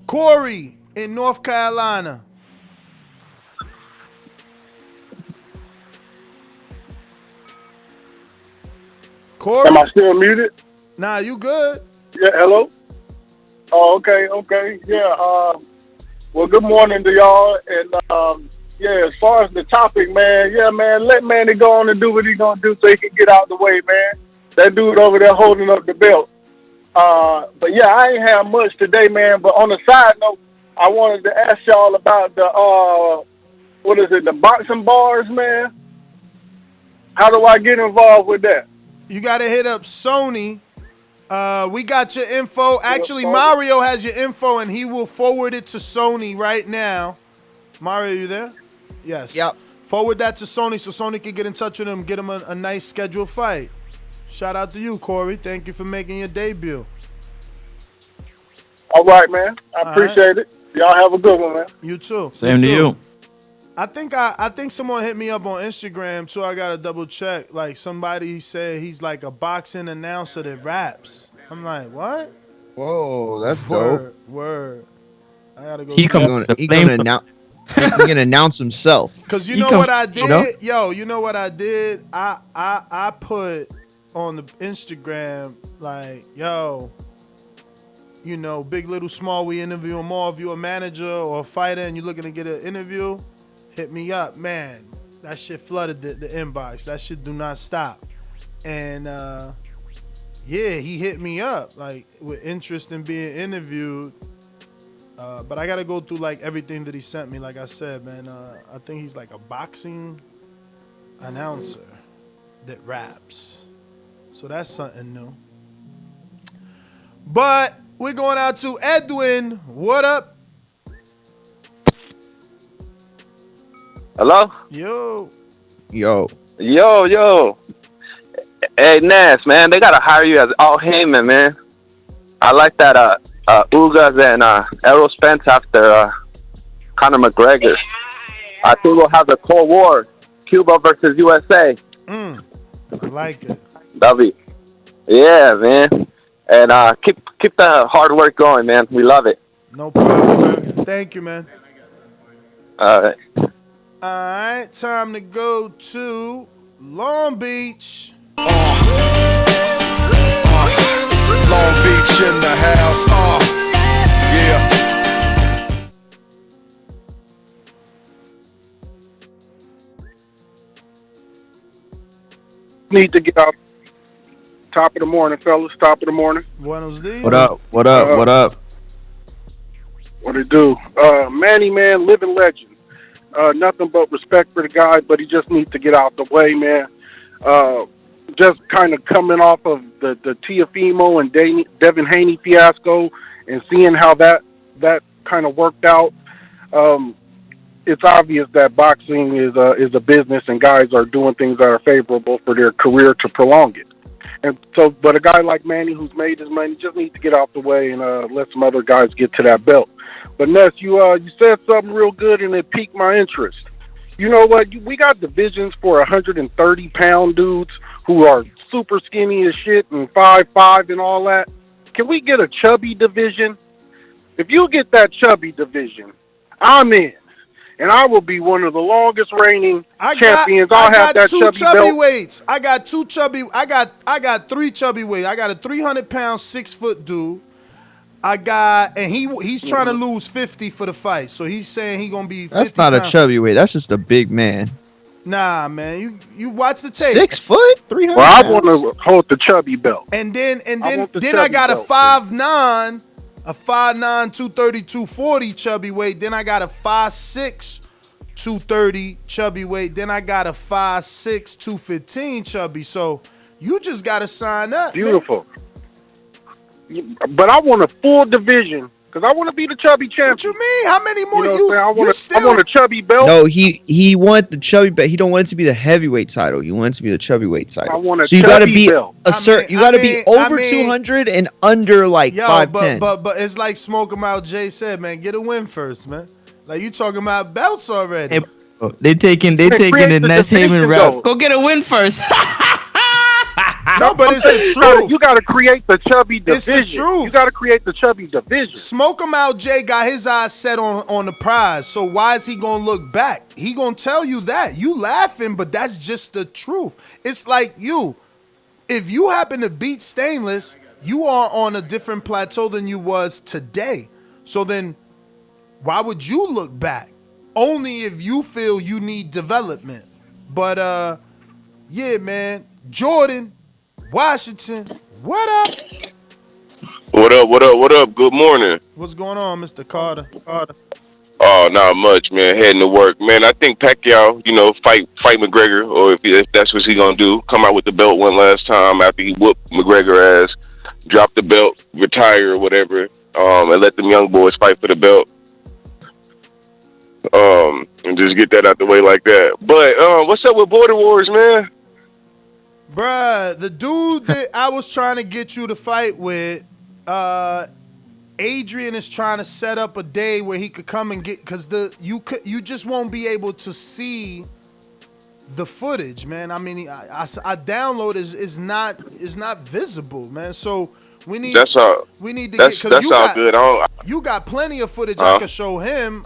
Corey in North Carolina. Corey? Am I still muted? Nah, you good. Yeah, hello? Oh, okay. Yeah, well, good morning to y'all. And, yeah, as far as the topic, man, let Manny go on and do what he's going to do so he can get out the way, man. That dude over there holding up the belt. But, yeah, I ain't have much today, man. But on a side note, I wanted to ask y'all about the, the boxing bars, man? How do I get involved with that? You got to hit up Sony. We got your info. Actually, Mario has your info, and he will forward it to Sony right now. Mario, you there? Yes. Yep. Forward that to Sony so Sony can get in touch with him, get him a nice scheduled fight. Shout out to you, Corey. Thank you for making your debut. All right, man. I appreciate it. Y'all have a good one, man. You too. Same to you. I think someone hit me up on Instagram too. I gotta double check. Like somebody said he's like a boxing announcer that raps. I'm like, what? Whoa, that's dope. Word. I gotta go. He gonna announce himself. Cause you know what I did? Yo, you know what I did? I put on the Instagram like, yo, you know, big, little, small, we interview them all. If you're a manager or a fighter and you're looking to get an interview, hit me up, man. That shit flooded the inbox. That shit do not stop. And yeah, he hit me up like with interest in being interviewed. But I gotta go through like everything that he sent me. Like I said, man, I think he's like a boxing announcer that raps. So that's something new. But we're going out to Edwin. What up? Hello? Yo. Hey, Nas, man, they gotta hire you as Haymon, man. I like that Ugas and Errol Spence after Conor McGregor. I think we'll have the Cold War, Cuba versus USA. I like it. Yeah, man. And keep the hard work going, man. We love it. No problem, man. Thank you, man. All right. All right, time to go to Long Beach. Long Beach in the house, yeah. need to get out. Top of the morning, fellas. Top of the morning. Buenos dias. What up? What up? What up? What it do? Manny, man, living legend. Nothing but respect for the guy, but he just needs to get out the way, man. Just kind of coming off of the Tiafimo and Devin Haney fiasco and seeing how that kind of worked out. It's obvious that boxing is a business, and guys are doing things that are favorable for their career to prolong it. And so, but a guy like Manny, who's made his money, just needs to get out the way and let some other guys get to that belt. But Ness, you said something real good, and it piqued my interest. You know what? We got divisions for 130-pound dudes who are super skinny as shit and 5'5" and all that. Can we get a chubby division? If you get that chubby division, I'm in. And I will be one of the longest reigning champions. I'll have that chubby belt. Weights. I got two chubby. I got three chubby weights. I got a 300-pound 6-foot dude. And he's trying to lose 50 for the fight. So he's saying he's gonna be 50 That's not pounds. a chubby weight. That's just a big man. Nah, man. You watch the tape. 6 foot, 300. Well, I want to hold the chubby belt. And then I got a belt. 5'9", a 5'9", 230, 240 chubby weight. Then I got a 5'6", 230 chubby weight. Then I got a 5'6", 215 chubby. So you just got to sign up. Beautiful. Man. But I want a full division because I want to be the chubby champion. What you mean? How many more? I want a chubby belt. No, he want the chubby belt. He don't want it to be the heavyweight title. He wants it to be the chubby weight title. I want a so you got to chubby be belt. you got to be over 200 and under like 5'10". But it's like Smoke 'em Out. Jay said, man, get a win first, man. Like you talking about belts already. Hey, they taking the Ness Haymon route. Go get a win first. No, but it's the truth. You got to create the chubby division. It's the truth. You got to create the chubby division. Smoke 'em Out. Jay got his eyes set on the prize. So why is he gonna look back? He gonna tell you that. You laughing, but that's just the truth. It's like if you happen to beat Stainless, you are on a different plateau than you was today. So then, why would you look back? Only if you feel you need development. But yeah, man, Jordan. Washington, what up? What up, what up, what up? Good morning. What's going on, Mr. Carter? Oh, not much, man. Heading to work. Man, I think Pacquiao, fight McGregor, or if that's what he's going to do, come out with the belt one last time after he whooped McGregor ass, drop the belt, retire or whatever, and let them young boys fight for the belt. And just get that out the way like that. But what's up with Border Wars, man? Bruh, the dude that I was trying to get you to fight with, Adrian is trying to set up a day where he could come and get, because you just won't be able to see the footage, man. I mean, I download is not visible, man. So we need to get, because you got plenty of footage I could show him.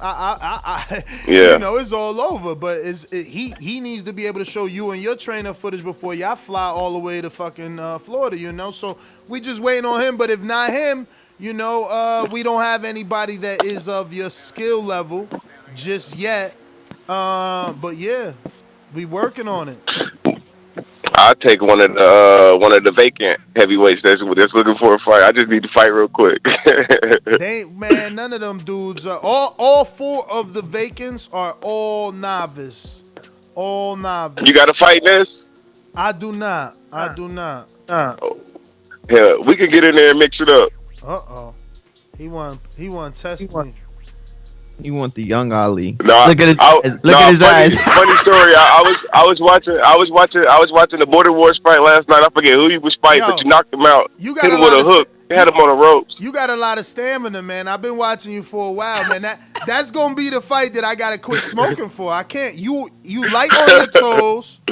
Yeah. It's all over, but he needs to be able to show you and your trainer footage before y'all fly all the way to fucking Florida, So we just waiting on him. But if not him, we don't have anybody that is of your skill level just yet. But yeah, we working on it. I'll take one of the vacant heavyweights that's looking for a fight. I just need to fight real quick. Man, none of them dudes are all four of the vacants are all novice. All novice. You got to fight this? I do not. Oh. Yeah, we can get in there and mix it up. He want to test me. You want the young Ali? No, look at his eyes. Funny story. I was watching the Border Wars fight last night. I forget who he was fighting, but you knocked him out. You got hit him with a hook. They had him on the ropes. You got a lot of stamina, man. I've been watching you for a while, man. That's gonna be the fight that I gotta quit smoking for. I can't. You light on your toes.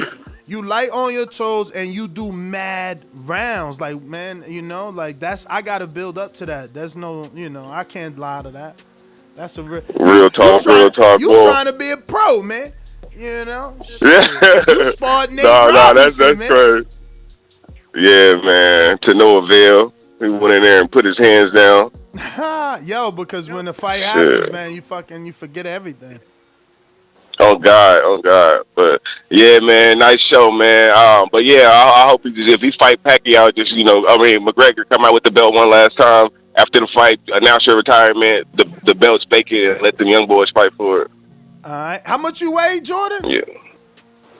You light on your toes and you do mad rounds. Like, man, I gotta build up to that. There's no, I can't lie to that. That's a real talk. You trying to be a pro, man? You sparred Nate Robinson, that's crazy. Yeah, man. To no avail. He went in there and put his hands down. Yo, because when the fight happens, man, you forget everything. Oh God. But Yeah, man, nice show, man. But yeah, I hope if he fight Pacquiao, just McGregor come out with the belt one last time after the fight, announce your retirement, the belt's vacant, and let them young boys fight for it. All right. How much you weigh, Jordan? Yeah.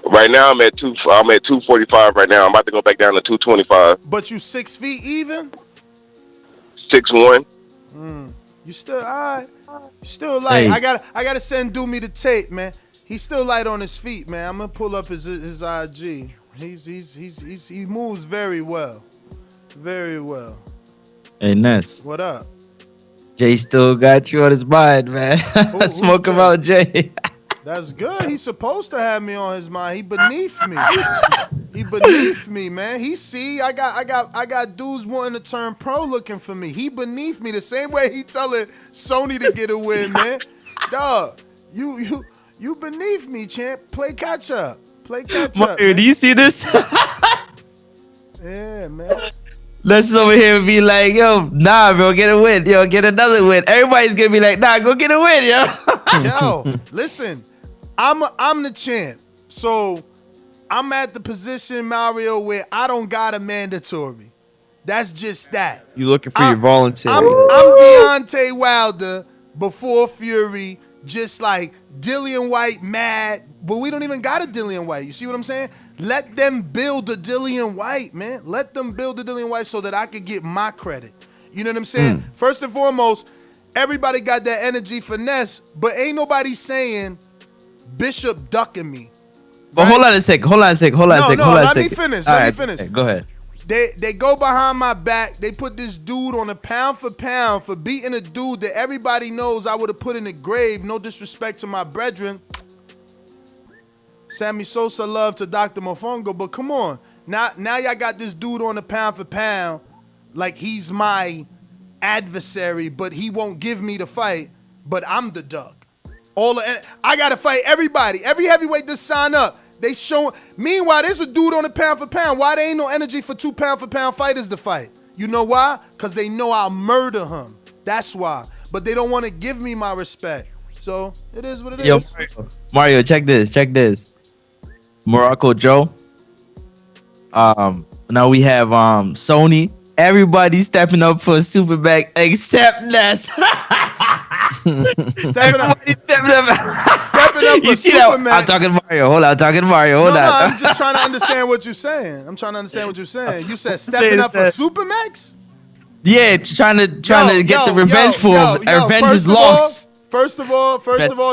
Right now I'm at 245 right now. I'm about to go back down to 225. But you 6 feet even? 6'1". You still all right? You still light. Hey. I gotta send me the tape, man. He's still light on his feet, man. I'm gonna pull up his IG. He moves very well. Very well. Hey, Ness. What up? Jay still got you on his mind, man. Smoke him out, Jay. That's good. He's supposed to have me on his mind. He beneath me. He beneath me, man. He see I got dudes wanting to turn pro looking for me. He beneath me the same way he telling Sony to get a win, man. Dog, you beneath me, champ. Play catch up. Play catch up. Mario, do you see this? Yeah, man. Let's over here and be like, yo, nah, bro, get a win. Yo, get another win. Everybody's gonna be like, nah, go get a win, yo. Yo, listen, I'm the champ. So I'm at the position, Mario, where I don't got a mandatory. That's just that. You looking for your voluntary. I'm Deontay Wilder before Fury, just like Dillian White mad, but we don't even got a Dillian White. You see what I'm saying? Let them build a Dillian White, man. Let them build a Dillian White so that I could get my credit. You know what I'm saying? First and foremost, everybody got that energy finesse, but ain't nobody saying Bishop ducking me. But hold on a sec. Let me finish. Okay, go ahead. They go behind my back. They put this dude on a pound for pound for beating a dude that everybody knows I would have put in the grave. No disrespect to my brethren. Sammy Sosa love to Dr. Mofongo, but come on. Now y'all got this dude on a pound for pound like he's my adversary, but he won't give me the fight, but I'm the duck. I got to fight everybody. Every heavyweight that sign up. They show. Meanwhile, there's a dude on a pound for pound. Why there ain't no energy for 2 pound for pound fighters to fight? You know why? Because they know I'll murder him. That's why. But they don't want to give me my respect. So it is what it is. Mario, check this. Morocco Joe. Now we have Sony. Everybody stepping up for a super bag except Ness. Stepping up for Superman. I'm talking Mario. Hold on. No, I'm just trying to understand what you're saying. You said stepping up for Supermax? Yeah, trying to get the revenge for him. Revenge is lost. First of all,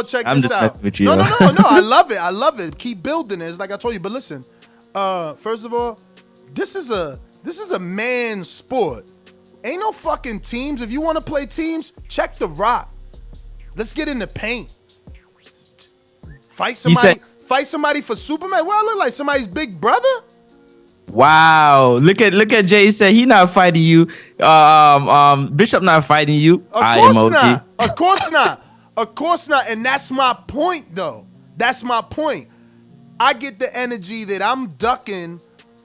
check this out. No, I love it. Keep building it. It's like I told you. But listen, first of all, this is a man's sport. Ain't no fucking teams. If you want to play teams, check the Rock. Let's get in the paint. Fight somebody for Superman. Well, I look like somebody's big brother. Wow. Look at Jay said he not fighting you. Bishop not fighting you. Of course not. And that's my point, though. That's my point. I get the energy that I'm ducking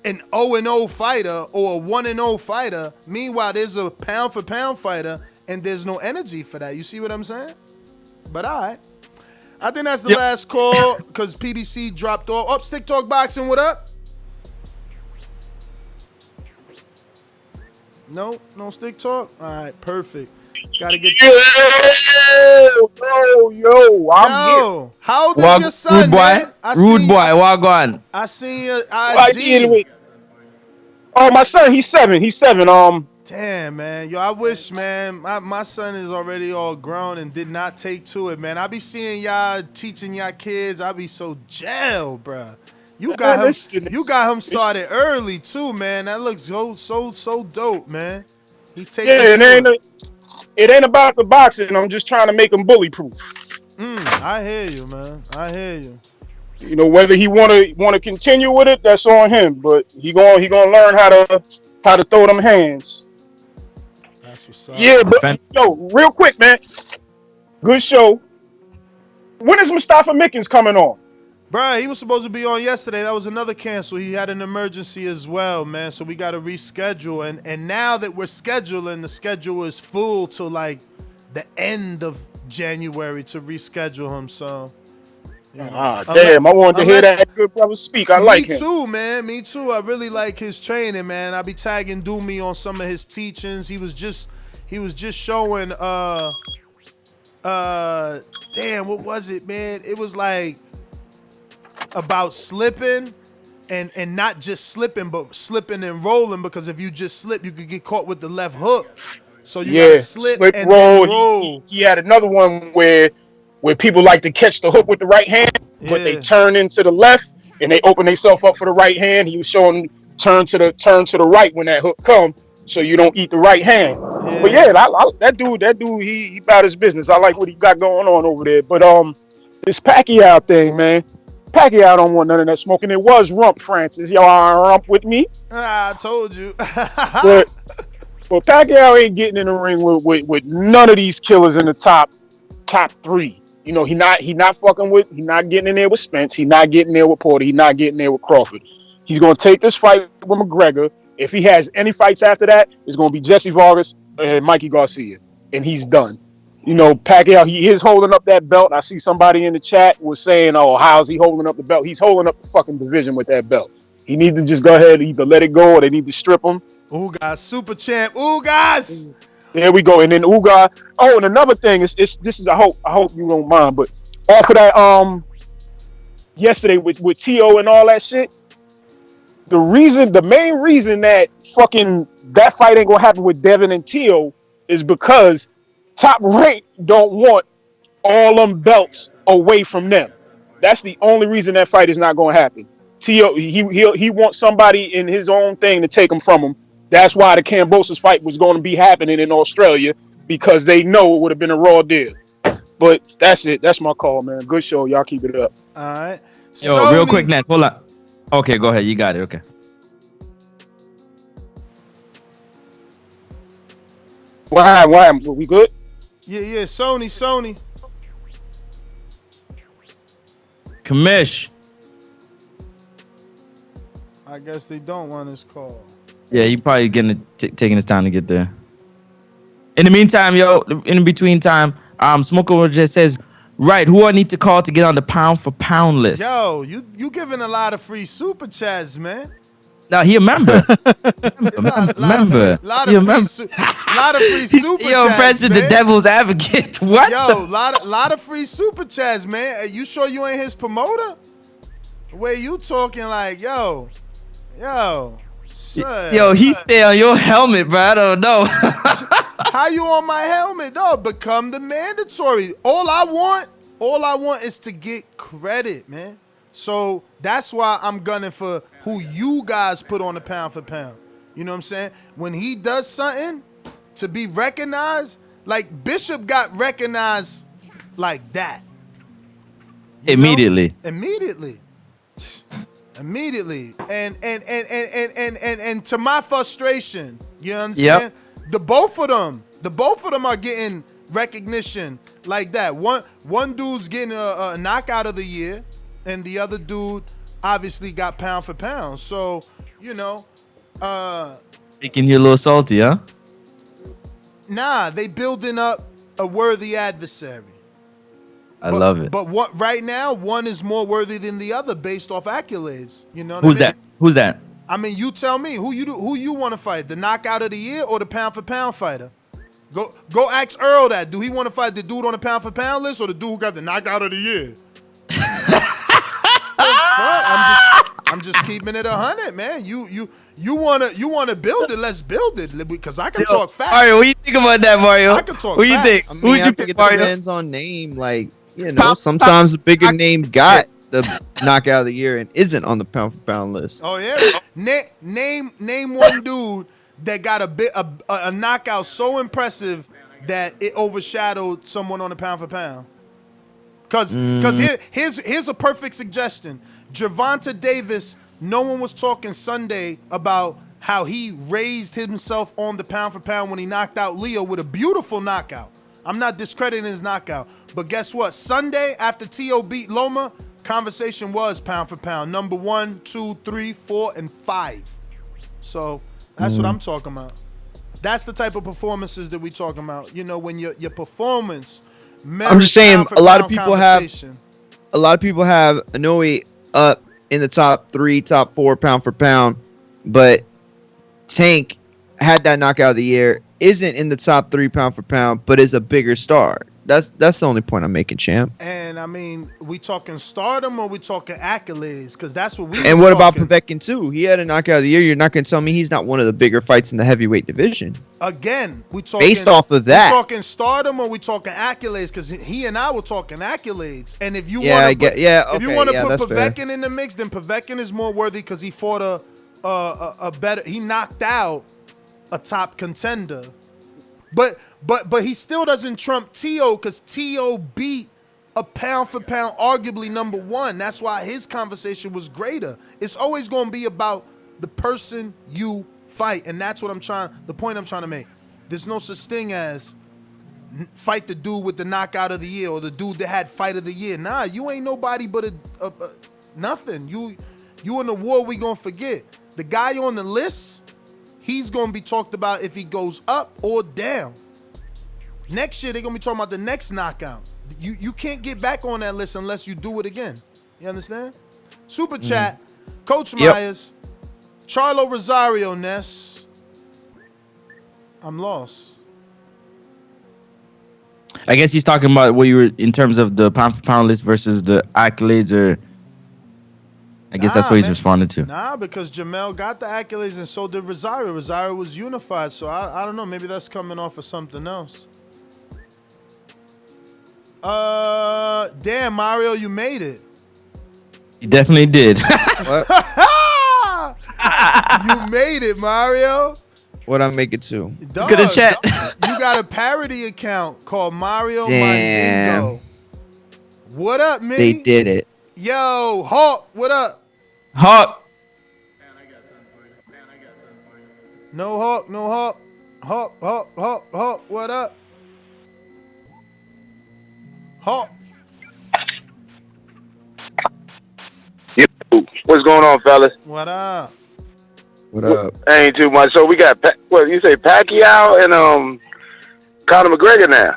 an 0-0 fighter or a 1-0 fighter. Meanwhile, there's a pound for pound fighter, and there's no energy for that. You see what I'm saying? But all right. I think that's the last call because PBC dropped off. Up, Stick Talk Boxing, what up? No Stick Talk? All right, perfect. Gotta get. Yo, I'm here. How old is your son, man? Rude boy, Wagwan. I seen your IG. Oh, my son, he's 7. Damn, man. Yo, I wish, man. My son is already all grown and did not take to it, man. I be seeing y'all teaching y'all kids. I be so jail, bruh. You got him started early too, man. That looks so dope, man. He it ain't about the boxing. I'm just trying to make him bully proof. I hear you, man. I hear you. You know, whether he wanna continue with it, that's on him. But he gonna learn how to throw them hands. That's what's up. Yeah, but yo, real quick, man. Good show. When is Mustafa Mickens coming on? Bruh, he was supposed to be on yesterday. That was another cancel. He had an emergency as well, man. So we got to reschedule. And now that we're scheduling, the schedule is full till like the end of January to reschedule him. So You know, Damn, I wanted to hear that good brother speak. I like him. Me too, man. Me too. I really like his training, man. I be tagging Doomy on some of his teachings. He was just showing damn, what was it, man? It was like about slipping and not just slipping, but slipping and rolling, because if you just slip, you could get caught with the left hook. So you gotta slip and roll. then roll. He had another one where people like to catch the hook with the right hand, but they turn into the left and they open themselves up for the right hand. He was showing turn to the right when that hook come, so you don't eat the right hand. But that dude, he about his business. I like what he got going on over there. But this Pacquiao thing, man. Pacquiao don't want none of that smoking. It was rump, Francis. Y'all rump with me. I told you. but Pacquiao ain't getting in the ring with none of these killers in the top three. You know, he not getting in there with Spence. He not getting there with Porter. He not getting there with Crawford. He's gonna take this fight with McGregor. If he has any fights after that, it's gonna be Jesse Vargas and Mikey Garcia, and he's done. You know, Pacquiao, he is holding up that belt. I see somebody in the chat was saying, "Oh, how's he holding up the belt?" He's holding up the fucking division with that belt. He needs to just go ahead and either let it go or they need to strip him. Ugas, super champ, Ugas. There we go. And then Ugas. Oh, and another thing is this is I hope you don't mind, but off of that yesterday with T.O. and all that shit, the main reason that fucking that fight ain't gonna happen with Devin and T.O. is because Top Rank don't want all them belts away from them. That's the only reason that fight is not gonna happen. T.O. he wants somebody in his own thing to take him from him. That's why the Kambosos fight was going to be happening in Australia, because they know it would have been a raw deal. But that's it. That's my call, man. Good show. Y'all keep it up. All right. Yo, real quick, Nat. Hold on. Okay, go ahead. You got it. Okay. Why? We good? Yeah. Sony. Commish. I guess they don't want his call. Yeah, he probably taking his time to get there. In the meantime, in between time, Smoko just says, right, who I need to call to get on the pound for pound list? Yo, you giving a lot of free super chats, man. Now he a member. Member. Lot of free super chats. Yo, President, the devil's advocate. What? Yo, lot of free super chats, man. You sure you ain't his promoter? The way you talking like, yo. Son. Yo, he stay on your helmet, bro. I don't know. How you on my helmet, though? Become the mandatory. All I want is to get credit, man. So that's why I'm gunning for who you guys put on the pound for pound. You know what I'm saying? When he does something to be recognized, like Bishop got recognized like that. Immediately. Immediately. And to my frustration, you understand? Yep. The both of them are getting recognition like that. One dude's getting a knockout of the year, and the other dude obviously got pound for pound. So, making you a little salty, huh? Nah, they building up a worthy adversary. I love it. But what right now, one is more worthy than the other based off accolades. You know what Who's I mean? Who's that? I mean, you tell me who you want to fight, the knockout of the year or the pound for pound fighter? Go ask Earl that. Do he want to fight the dude on the pound for pound list or the dude who got the knockout of the year? I'm just keeping it 100, man. You wanna build it? Let's build it, because I can talk fast. Mario, what do you think about that, Mario? I can talk What do you fast. think? I mean, Who would I you think pick, it Mario? depends on name. Like, sometimes the bigger name got the knockout of the year and isn't on the pound for pound list. Oh yeah. Name one dude that got a knockout so impressive that it overshadowed someone on the pound for pound. Cause here's a perfect suggestion. Gervonta Davis, no one was talking Sunday about how he raised himself on the pound for pound when he knocked out Leo with a beautiful knockout. I'm not discrediting his knockout, but guess what? Sunday after T.O. beat Loma, conversation was pound for pound. Number 1, 2, 3, 4, and 5. So that's what I'm talking about. That's the type of performances that we talking about. When your performance. I'm just saying, a lot of people have a lot of people have Inoue up in the top 3, top 4 pound for pound, but Tank had that knockout of the year, isn't in the top 3 pound for pound, but is a bigger star. That's the only point I'm making, champ. And I mean, we talking stardom or we talking accolades? Because that's what we. And what about Povetkin too? He had a knockout of the year. You're not going to tell me he's not one of the bigger fights in the heavyweight division. Again, we talking based off of that. We talking stardom or we talking accolades? Because he and I were talking accolades. And if you want if you want to put Povetkin in the mix, then Povetkin is more worthy because he fought a better. He knocked out a top contender. But he still doesn't trump T.O. because T.O. beat a pound for pound, arguably number 1. That's why his conversation was greater. It's always going to be about the person you fight, and that's what the point I'm trying to make. There's no such thing as fight the dude with the knockout of the year or the dude that had fight of the year. Nah, you ain't nobody but a nothing. You in the war we gonna forget. The guy on the list, he's going to be talked about if he goes up or down. Next year, they're going to be talking about the next knockout. You can't get back on that list unless you do it again. You understand? Super chat, Coach Myers, Charlo Rosario, Ness. I'm lost. I guess he's talking about what you were in terms of the pound for pound list versus the accolades, or I guess that's what he's responding to. Nah, because Jamel got the accolades and so did Rosario. Rosario was unified, so I don't know. Maybe that's coming off of something else. Damn, Mario, you made it. He definitely did. What? You made it, Mario. What I make it to? Dog, Good chat. You got a parody account called Mario Mandingo. What up, man? They did it. Yo, Hawk, what up? Hawk. No Hawk, no Hawk. Hawk, what up? Hawk. Yo, what's going on, fellas? What up? What up? Ain't too much. So we got what you say, Pacquiao and Conor McGregor now.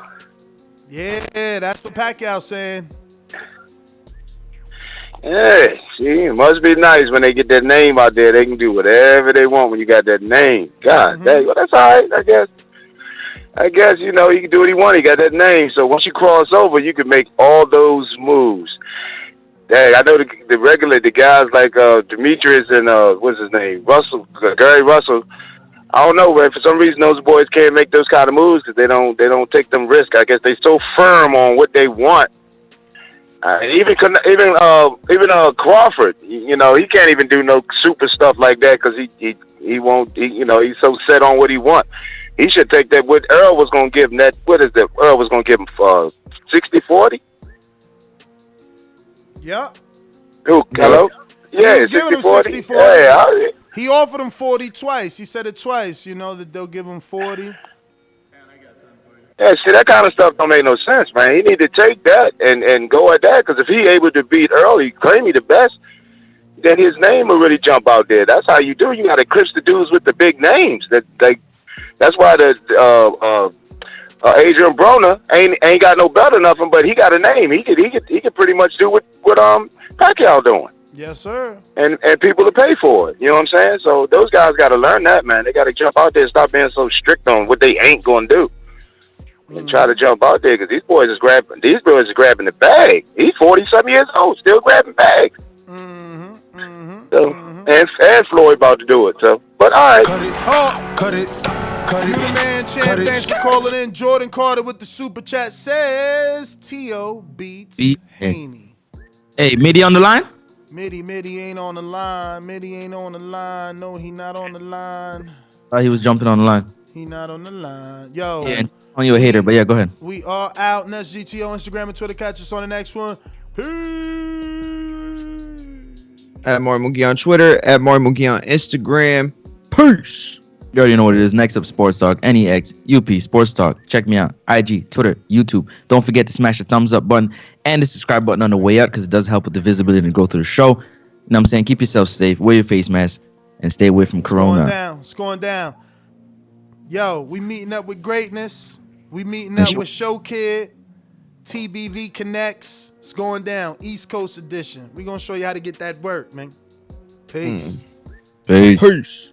Yeah, that's what Pacquiao saying. Yeah, see, it must be nice when they get their name out there. They can do whatever they want when you got that name. God dang, well, that's all right, I guess. He can do what he wants. He got that name. So once you cross over, you can make all those moves. Dang, I know the guys like Demetrius and what's his name, Gary Russell. I don't know, man. For some reason, those boys can't make those kind of moves because they don't take them risks. I guess they so firm on what they want. Even Crawford, he can't even do no super stuff like that because he won't. He's so set on what he wants. He should take that. What Errol was going to give him that. What is that? Errol was going to give him 60-40. Yeah. Hello. Yeah, he was giving him 60-40. Yeah, he offered him 40 twice. He said it twice. That they'll give him 40. Yeah, see, that kind of stuff don't make no sense, man. He need to take that and go at that, because if he able to beat Earl, he claim he the best, then his name will really jump out there. That's how you do. You got to eclipse the dudes with the big names. That's why the Adrian Broner ain't got no belt or nothing, but he got a name. He could pretty much do what Pacquiao doing. Yes, sir. And people to pay for it. You know what I'm saying? So those guys got to learn that, man. They got to jump out there and stop being so strict on what they ain't going to do. And try to jump out there, because these boys is grabbing the bag. He's 40-something years old, still grabbing bags. And Floyd about to do it. So, but all right. Cut it. You the man, champ. Thanks for calling in. Jordan Carter with the super chat says T.O. beats Haney. Hey, Mitty on the line? Mitty ain't on the line. No, he not on the line. Thought he was jumping on the line. He not on the line. Yo. Yeah, on you a hater, but yeah, go ahead. We are out. Next GTO, Instagram, and Twitter. Catch us on the next one. Peace. At Mario Mugi on Twitter. At Mario Mugi on Instagram. Peace. You already know what it is. Next up, Sports Talk. NEX, UP, Sports Talk. Check me out. IG, Twitter, YouTube. Don't forget to smash the thumbs up button and the subscribe button on the way out, because it does help with the visibility and growth of the show. You know what I'm saying? Keep yourself safe. Wear your face mask and stay away from Corona. It's going down. Yo, we meeting up with greatness. We meeting up with Show Kid. TBV Connects. It's going down. East Coast edition. We're going to show you how to get that work, man. Peace. Peace.